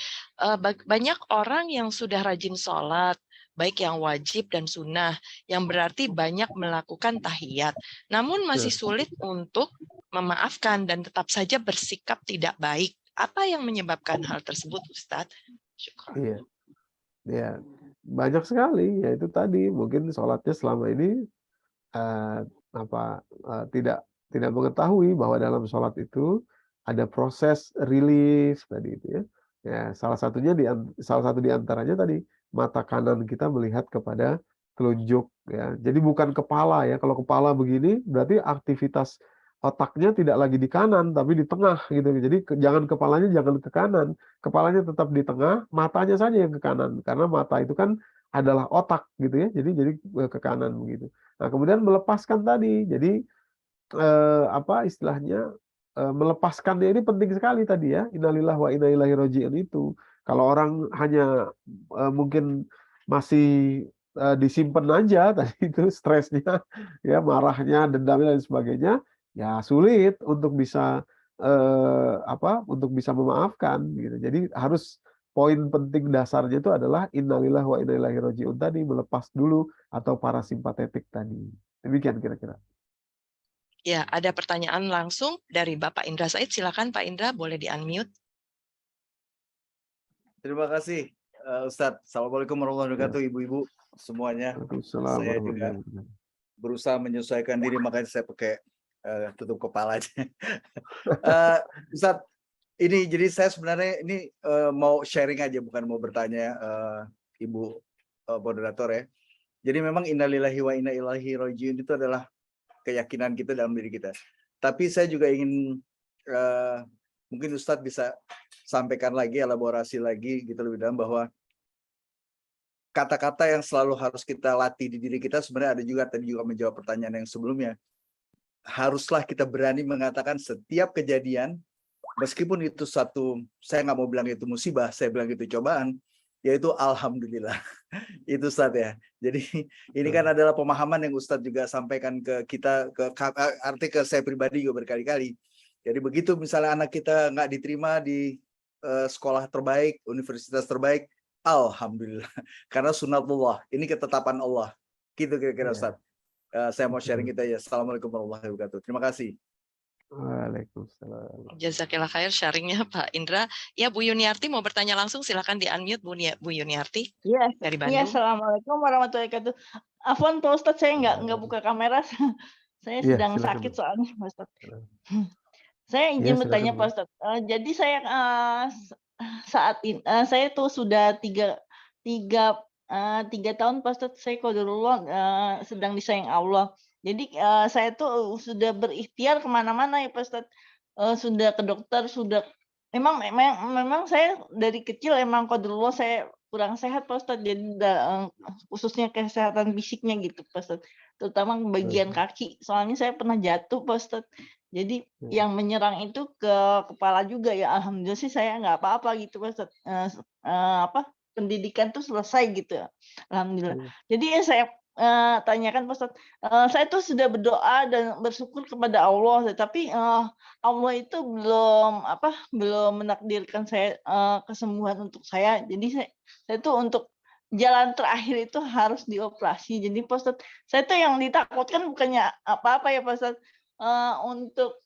banyak orang yang sudah rajin sholat, baik yang wajib dan sunnah, yang berarti banyak melakukan tahiyat, namun masih sulit untuk memaafkan dan tetap saja bersikap tidak baik. Apa yang menyebabkan hal tersebut Ustadz? Syukran. Iya, ya banyak sekali. Ya itu tadi mungkin sholatnya selama ini tidak mengetahui bahwa dalam sholat itu ada proses relief tadi itu ya. Ya salah satu di antaranya tadi mata kanan kita melihat kepada telunjuk ya. Jadi bukan kepala ya. Kalau kepala begini berarti aktivitas otaknya tidak lagi di kanan tapi di tengah gitu. Jadi kepalanya jangan ke kanan, kepalanya tetap di tengah, matanya saja yang ke kanan karena mata itu kan adalah otak gitu ya. Jadi ke kanan begitu. Nah, kemudian melepaskan tadi. Jadi istilahnya melepaskannya ini penting sekali tadi ya. Innalillahi wa inna ilaihi raji'un itu. Kalau orang hanya mungkin masih disimpan aja tadi itu stresnya, ya marahnya, dendamnya dan sebagainya, ya sulit untuk bisa untuk bisa memaafkan gitu. Jadi harus poin penting dasarnya itu adalah innalillahi wa inna ilaihi raji'un tadi, melepas dulu atau parasimpatetik tadi. Demikian kira-kira. Ya, ada pertanyaan langsung dari Bapak Indra Said. Silakan Pak Indra, boleh di-unmute. Terima kasih Ustadz. Assalamualaikum warahmatullahi wabarakatuh, ibu-ibu semuanya. Saya juga berusaha menyesuaikan diri, makanya saya pakai tutup kepala aja. Ustadz, ini jadi saya sebenarnya ini mau sharing aja, bukan mau bertanya Ibu moderator ya. Jadi memang innalillahi wa inna ilaihi raji'un itu adalah keyakinan kita dalam diri kita. Tapi saya juga ingin mungkin Ustadz bisa sampaikan lagi, elaborasi lagi gitu lebih dalam bahwa kata-kata yang selalu harus kita latih di diri kita sebenarnya ada juga tadi juga menjawab pertanyaan yang sebelumnya. Haruslah kita berani mengatakan setiap kejadian, meskipun itu saya nggak mau bilang itu musibah, saya bilang itu cobaan, yaitu alhamdulillah. Itu Ustadz ya. Jadi ini kan adalah pemahaman yang Ustadz juga sampaikan ke kita, arti ke saya pribadi juga berkali-kali. Jadi begitu misalnya anak kita nggak diterima di sekolah terbaik, universitas terbaik, alhamdulillah. Karena sunatullah, ini ketetapan Allah. Gitu kira-kira Ustadz. Saya mau sharing kita ya. Assalamualaikum warahmatullahi wabarakatuh. Terima kasih. Waalaikumsalam. Jazakillah khair sharingnya Pak Indra. Ya, Bu Yuniarti mau bertanya langsung, silakan di-unmute Bu Yuniarti. Iya, dari Bandung. Assalamualaikum warahmatullahi wabarakatuh. Afwan Pak Ustadz, saya nggak buka kamera. Saya sedang sakit soalnya Pak Ustadz. Saya izin bertanya Pak Ustadz. Jadi saya saat ini saya tuh sudah tiga tahun Pak Ustadz, saya qadarullah sedang disayang Allah. Jadi saya tuh sudah berikhtiar kemana-mana ya Pak Ustadz. Sudah ke dokter, sudah memang saya dari kecil emang qadarullah saya kurang sehat Pak Ustadz. Jadi khususnya kesehatan fisiknya gitu Pak Ustadz. Terutama bagian kaki. Soalnya saya pernah jatuh Pak Ustadz. Jadi yang menyerang itu ke kepala juga ya. Alhamdulillah sih saya nggak apa-apa gitu Pak Ustadz. Pendidikan tuh selesai gitu ya. Alhamdulillah. Jadi ya saya tanyakan Pak Ustadz, saya tuh sudah berdoa dan bersyukur kepada Allah, tapi Allah itu belum menakdirkan saya kesembuhan untuk saya. Jadi saya tuh untuk jalan terakhir itu harus dioperasi. Jadi Pak Ustadz, saya tuh yang ditakutkan bukannya apa-apa ya Pak Ustadz, untuk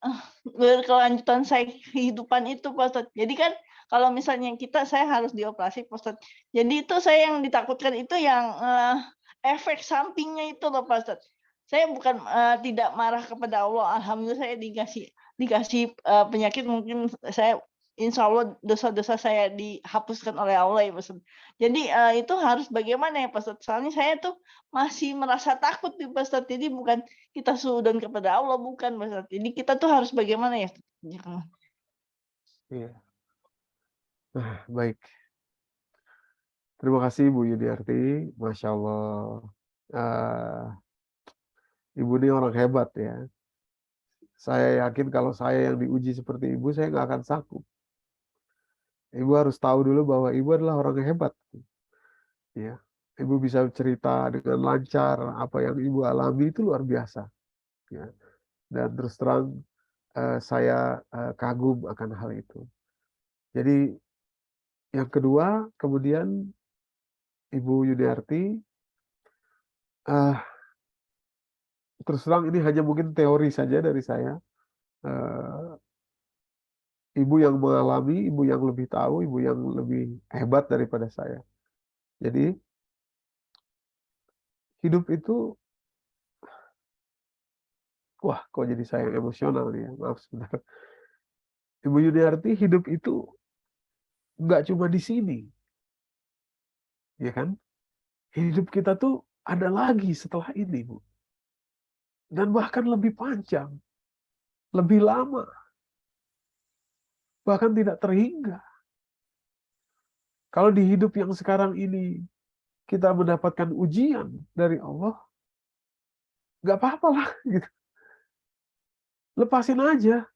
berkelanjutan saya kehidupan itu Pak Ustadz. Jadi kan kalau misalnya saya harus dioperasi Pak Ustadz. Jadi itu saya yang ditakutkan itu yang efek sampingnya itu loh Pak Ustadz. Saya bukan tidak marah kepada Allah. Alhamdulillah saya dikasih penyakit, mungkin saya insya Allah dosa-dosa saya dihapuskan oleh Allah ya Pak Ustadz. Jadi itu harus bagaimana ya Pak Ustadz? Soalnya saya tuh masih merasa takut nih Pak Ustadz. Jadi bukan kita suudzon kepada Allah, bukan Pak Ustadz. Jadi kita tuh harus bagaimana ya? Iya. Nah, baik. Terima kasih Bu Yuniarti. Masya Allah. Ibu ini orang hebat ya. saya yakin kalau saya yang diuji seperti ibu, saya nggak akan sanggup. Ibu harus tahu dulu bahwa ibu adalah orang yang hebat. Ya, ibu bisa cerita dengan lancar apa yang ibu alami itu luar biasa. Ya, dan terus terang saya kagum akan hal itu. Jadi yang kedua, kemudian Ibu Yuniarti, terus terang ini hanya mungkin teori saja dari saya. Ibu yang mengalami, ibu yang lebih tahu, ibu yang lebih hebat daripada saya. Jadi hidup itu, wah kok jadi saya emosional nih ya, maaf sebentar. Ibu Yuniarti, hidup itu nggak cuma di sini, ya kan? Hidup kita tuh ada lagi setelah ini, Bu. Dan bahkan lebih panjang, lebih lama, bahkan tidak terhingga. Kalau di hidup yang sekarang ini kita mendapatkan ujian dari Allah, nggak apa-apa lah, gitu. Lepasin aja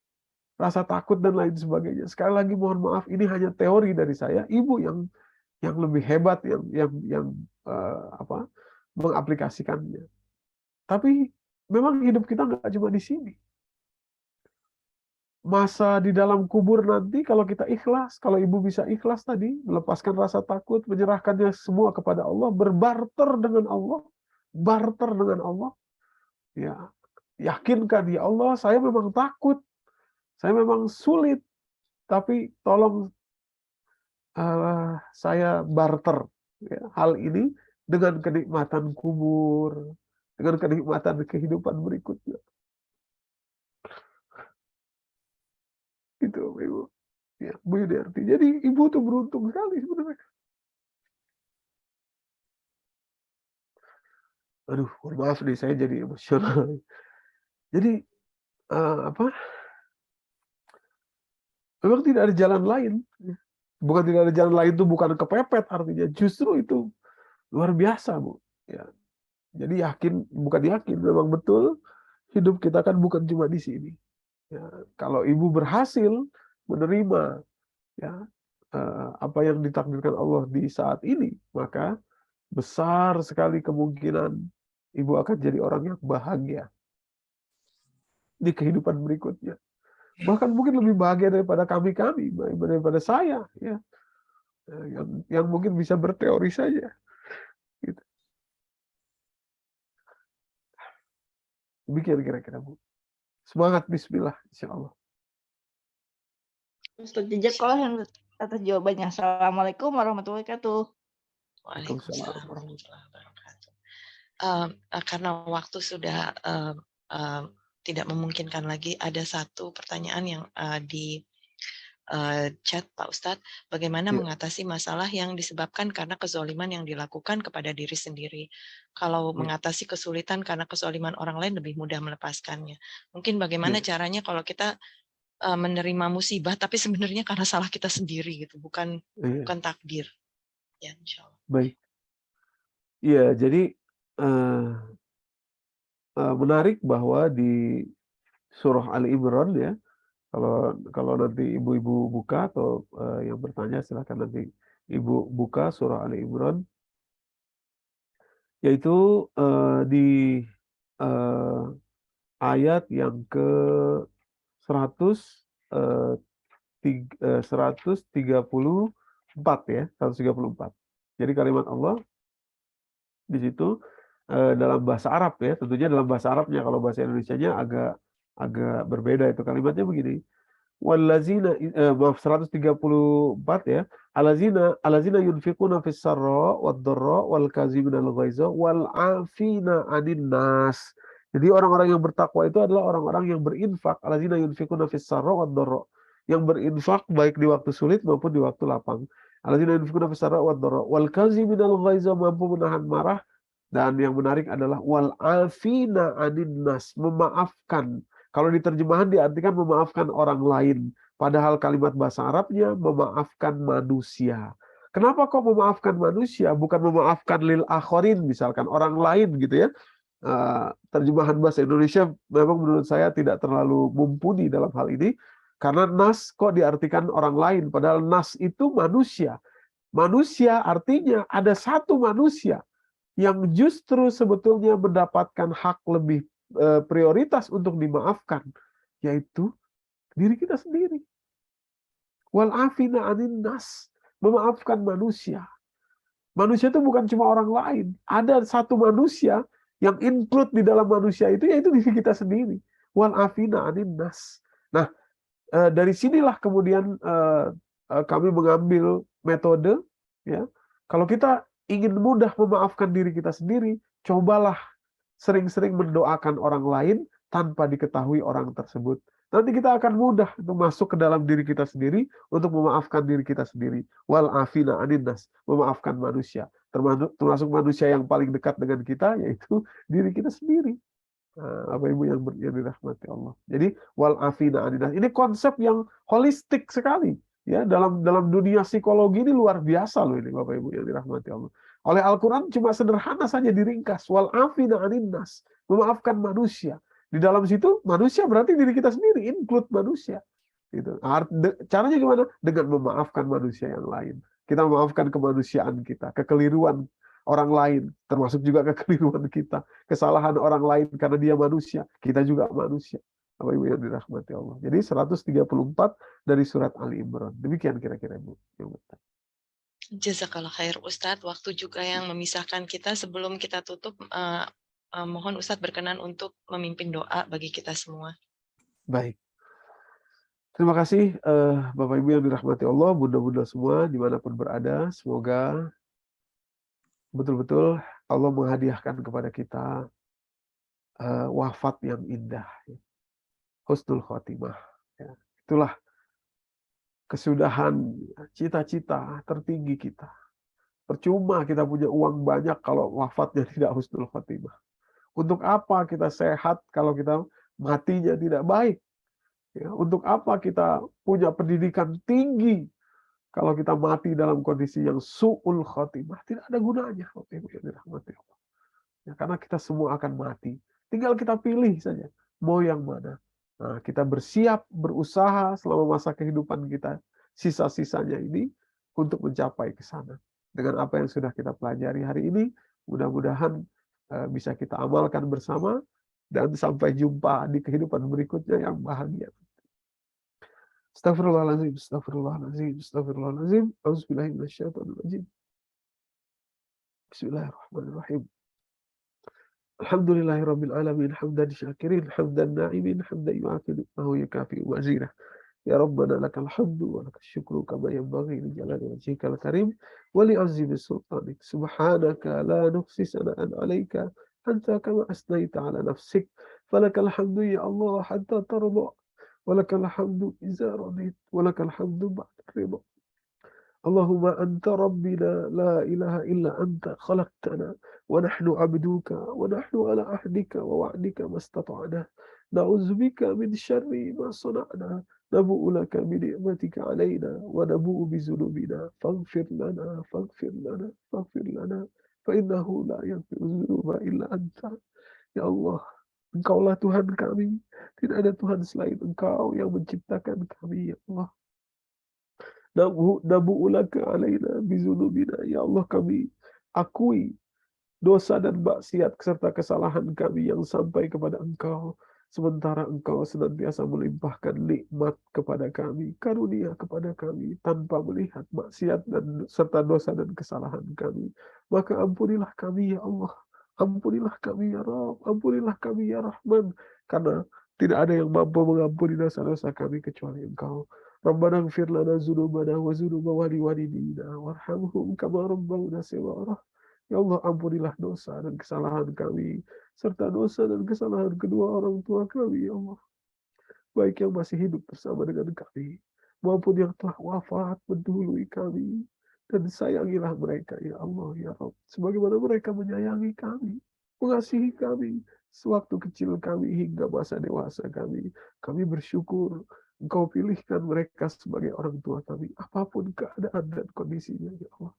rasa takut dan lain sebagainya. Sekali lagi mohon maaf, ini hanya teori dari saya. Ibu yang lebih hebat, yang mengaplikasikannya. Tapi memang hidup kita nggak cuma di sini. Masa di dalam kubur nanti kalau kita ikhlas, kalau ibu bisa ikhlas tadi, melepaskan rasa takut, menyerahkannya semua kepada Allah, berbarter dengan Allah, barter dengan Allah, ya yakinkan ya Allah, saya memang takut, saya memang sulit, tapi tolong saya barter ya, hal ini dengan kenikmatan kubur, dengan kenikmatan kehidupan berikutnya. Itu Ibu. Ya, Bu Yuniarti. Jadi ibu tuh beruntung sekali sebenarnya. Aduh, mohon maaf nih saya jadi emosional. Jadi memang tidak ada jalan lain. Bukan tidak ada jalan lain itu bukan kepepet artinya. Justru itu luar biasa, Bu. Ya. Jadi bukan yakin, memang betul hidup kita kan bukan cuma di sini. Ya, kalau ibu berhasil menerima ya apa yang ditakdirkan Allah di saat ini, maka besar sekali kemungkinan ibu akan jadi orang yang bahagia di kehidupan berikutnya. Bahkan mungkin lebih bahagia daripada kami, daripada saya, ya, yang mungkin bisa berteori saja. Gitu. Demikian kira-kira, Bu. Semangat, bismillah, insya Allah. Ustaz Jazakallah atas jawabannya. Assalamualaikum warahmatullahi wabarakatuh. Waalaikumsalam warahmatullahi wabarakatuh. Karena waktu sudah tidak memungkinkan lagi, ada satu pertanyaan yang di chat Pak Ustadz, bagaimana mengatasi masalah yang disebabkan karena kezoliman yang dilakukan kepada diri sendiri. Kalau mengatasi kesulitan karena kezoliman orang lain lebih mudah melepaskannya. Mungkin bagaimana caranya kalau kita menerima musibah tapi sebenarnya karena salah kita sendiri gitu, bukan takdir. Ya, insya Allah. Baik. Iya, jadi menarik bahwa di surah Ali Imran ya, kalau nanti ibu-ibu buka atau yang bertanya silahkan nanti ibu buka surah Ali Imran, yaitu di ayat yang ke 134 ya, 134. Jadi kalimat Allah di situ dalam bahasa Arab ya, tentunya dalam bahasa Arabnya, kalau bahasa Indonesianya agak berbeda. Itu kalimatnya begini. Wallazina 134 ya. Alazina yunfiquna fis sarra wad dharra wal kaziminal ghaiza wal afina 'anil nas. Jadi orang-orang yang bertakwa itu adalah orang-orang yang berinfak. Alazina yunfiquna fis sarra wad dharra. Yang berinfak baik di waktu sulit maupun di waktu lapang. Alazina yunfiquna fis sarra wad dharra wal kaziminal ghaiza, mampu menahan marah. Dan yang menarik adalah wal afina 'anil nas, memaafkan. Kalau di terjemahan diartikan memaafkan orang lain. Padahal kalimat bahasa Arabnya memaafkan manusia. Kenapa kok memaafkan manusia? Bukan memaafkan lil akhorin, misalkan orang lain gitu ya. terjemahan bahasa Indonesia memang menurut saya tidak terlalu mumpuni dalam hal ini, karena nas kok diartikan orang lain, padahal nas itu manusia. Manusia artinya ada satu manusia yang justru sebetulnya mendapatkan hak lebih prioritas untuk dimaafkan, yaitu diri kita sendiri. Wal afina anin nas, memaafkan manusia. Manusia itu bukan cuma orang lain, ada satu manusia yang include di dalam manusia itu, yaitu diri kita sendiri. Wal afina anin nas. Nah, dari sinilah kemudian kami mengambil metode, ya. Kalau kita ingin mudah memaafkan diri kita sendiri, cobalah sering-sering mendoakan orang lain tanpa diketahui orang tersebut. Nanti kita akan mudah untuk masuk ke dalam diri kita sendiri untuk memaafkan diri kita sendiri. Wal afina anin nas, memaafkan manusia. Termasuk manusia yang paling dekat dengan kita, yaitu diri kita sendiri. Bapak Ibu yang dirahmati Allah. Jadi wal afina anin nas, ini konsep yang holistik sekali. Ya, dalam dunia psikologi ini luar biasa loh ini, Bapak Ibu yang dirahmati Allah. Oleh Al-Quran cuma sederhana saja diringkas. Wal afina anin nas, memaafkan manusia. Di dalam situ manusia berarti diri kita sendiri, include manusia. Gitu. Caranya gimana? Dengan memaafkan manusia yang lain. Kita memaafkan kemanusiaan kita, kekeliruan orang lain, termasuk juga kekeliruan kita, kesalahan orang lain karena dia manusia, kita juga manusia. Bapak Ibu yang dirahmati Allah. Jadi 134 dari surat Ali Imran. Demikian kira-kira Bu. Jazakallah khair Ustadz. Waktu juga yang memisahkan kita. Sebelum kita tutup, mohon Ustadz berkenan untuk memimpin doa bagi kita semua. Baik. Terima kasih Bapak Ibu yang dirahmati Allah, bunda-bunda semua dimanapun berada. Semoga betul-betul Allah menghadiahkan kepada kita wafat yang indah. Husnul khotimah. Ya. Itulah kesudahan cita-cita tertinggi kita. Percuma kita punya uang banyak kalau wafatnya tidak husnul khotimah. Untuk apa kita sehat kalau kita matinya tidak baik? Ya, untuk apa kita punya pendidikan tinggi kalau kita mati dalam kondisi yang su'ul khotimah? Tidak ada gunanya. Ya, karena kita semua akan mati. Tinggal kita pilih saja mau yang mana. Nah, kita bersiap, berusaha selama masa kehidupan kita, sisa-sisanya ini, untuk mencapai ke sana. Dengan apa yang sudah kita pelajari hari ini, mudah-mudahan bisa kita amalkan bersama, dan sampai jumpa di kehidupan berikutnya yang bahagia. Astagfirullahaladzim, astagfirullahaladzim, astagfirullahaladzim. Auzubillahi minasyaitonirrajim. Bismillahirrahmanirrahim. Alhamdulillahirabbil alamin, hamdan syakirin, hamdan na'imin, hamdan yu'afi wa yukafi mazira. Ya Rabbana lakal hamdu wa lakal syukru kama yanbaghi li jalali wajhikal karim wa li azimi sultanik. Subhanaka la nuhsi sana'an 'alaika anta kama asnaita 'ala nafsik. Falakal hamdu ya Allah hatta tarda. Walakal hamdu iza radit. Walakal hamdu ba'da ridha. Allahumma anta rabbina la ilaha illa anta khalaqtana wa nahnu abduka wa nahnu ala ahdika wa wa'dika mastata'na. Na'udzubika min syarri ma sana'na. Nabu'u laka bi ni'matika alaina wa nabu'u bi dzunubina faghfir lana faghfir lana faghfir lana fa innahu la yaghfiru dzunuba illa anta. Ya Allah, Engkaulah Tuhan kami, tidak ada Tuhan selain Engkau yang menciptakan kami, ya Allah. Nabu'ulaka alaina bizunubina, ya Allah, kami akui dosa dan maksiat serta kesalahan kami yang sampai kepada Engkau, sementara Engkau senantiasa melimpahkan nikmat kepada kami, karunia kepada kami tanpa melihat maksiat dan serta dosa dan kesalahan kami. Maka ampunilah kami, ya Allah. Ampunilah kami ya Rabb, ampunilah kami ya Rahman, karena tidak ada yang mampu mengampuni dosa-dosa kami kecuali Engkau. Rabbana ighfir lana dzunubana wa dzunuba walidina warhamhum kama rabbawna shighara. Ya Allah, ampunilah dosa dan kesalahan kami serta dosa dan kesalahan kedua orang tua kami, ya Allah. Baik yang masih hidup bersama dengan kami maupun yang telah wafat mendahului kami. Dan sayangilah mereka, ya Allah, ya Rabb. Sebagaimana mereka menyayangi kami, mengasihi kami, sewaktu kecil kami hingga masa dewasa kami. Kami bersyukur Engkau pilihkan mereka sebagai orang tua kami, apapun keadaan dan kondisinya, ya Allah.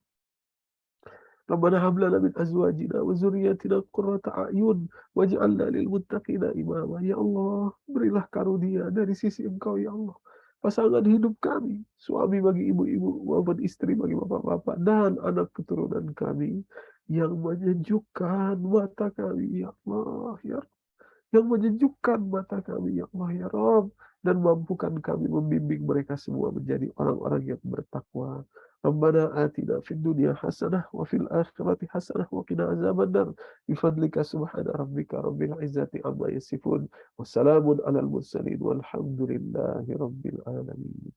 Rabbana hab lana min azwajina wa dzurriyyatina qurrata a'yun waj'alna lil muttaqina imama. Ya Allah, berilah karunia dari sisi Engkau ya Allah. Pasangan hidup kami, suami bagi ibu-ibu maupun istri bagi bapak-bapak dan anak keturunan kami yang menyejukkan mata kami ya Allah ya, yang menyejukkan mata kami ya Allah ya Rabb, dan mampukan kami membimbing mereka semua menjadi orang-orang yang bertakwa. Rabbana atina fid dunya hasanah wa fil akhirati hasanah wa qina azabannar. Bifadlika subhana rabbika rabbil izzati amma yasifun. Wassalamun alal mursalin walhamdulillahi rabbil alamin.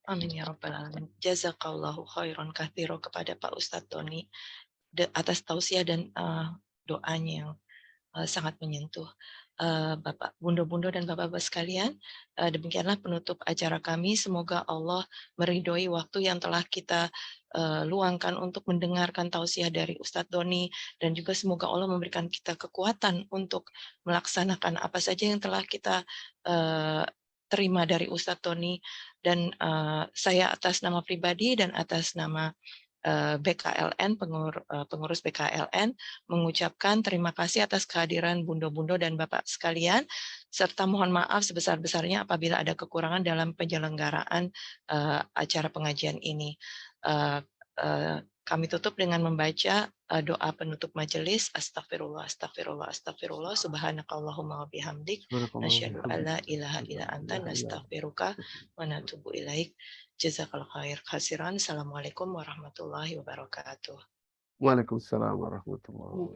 Amin ya rabbal alamin. Jazakallahu khairan katsiro kepada Pak Ustadz Doni atas tausiah dan doanya yang sangat menyentuh. Bapak, bunda-bunda dan bapak-bapak sekalian, demikianlah penutup acara kami. Semoga Allah meridhoi waktu yang telah kita luangkan untuk mendengarkan tausiah dari Ustadz Doni, dan juga semoga Allah memberikan kita kekuatan untuk melaksanakan apa saja yang telah kita terima dari Ustadz Doni. Dan saya atas nama pribadi dan atas nama BKLN, pengurus BKLN, mengucapkan terima kasih atas kehadiran bunda-bunda dan bapak sekalian, serta mohon maaf sebesar-besarnya apabila ada kekurangan dalam penyelenggaraan acara pengajian ini. Kami tutup dengan membaca doa penutup majelis. Astagfirullah, astagfirullah, astagfirullah, subhanakallahumma wa bihamdik, nasyhadu alla ilaha illa anta, nastaghfiruka wa natubu ilaik. Jazakallahu khair khasiran. Assalamualaikum warahmatullahi wabarakatuh. Waalaikumsalam warahmatullahi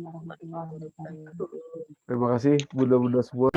wabarakatuh. Terima kasih bunda-bunda semua.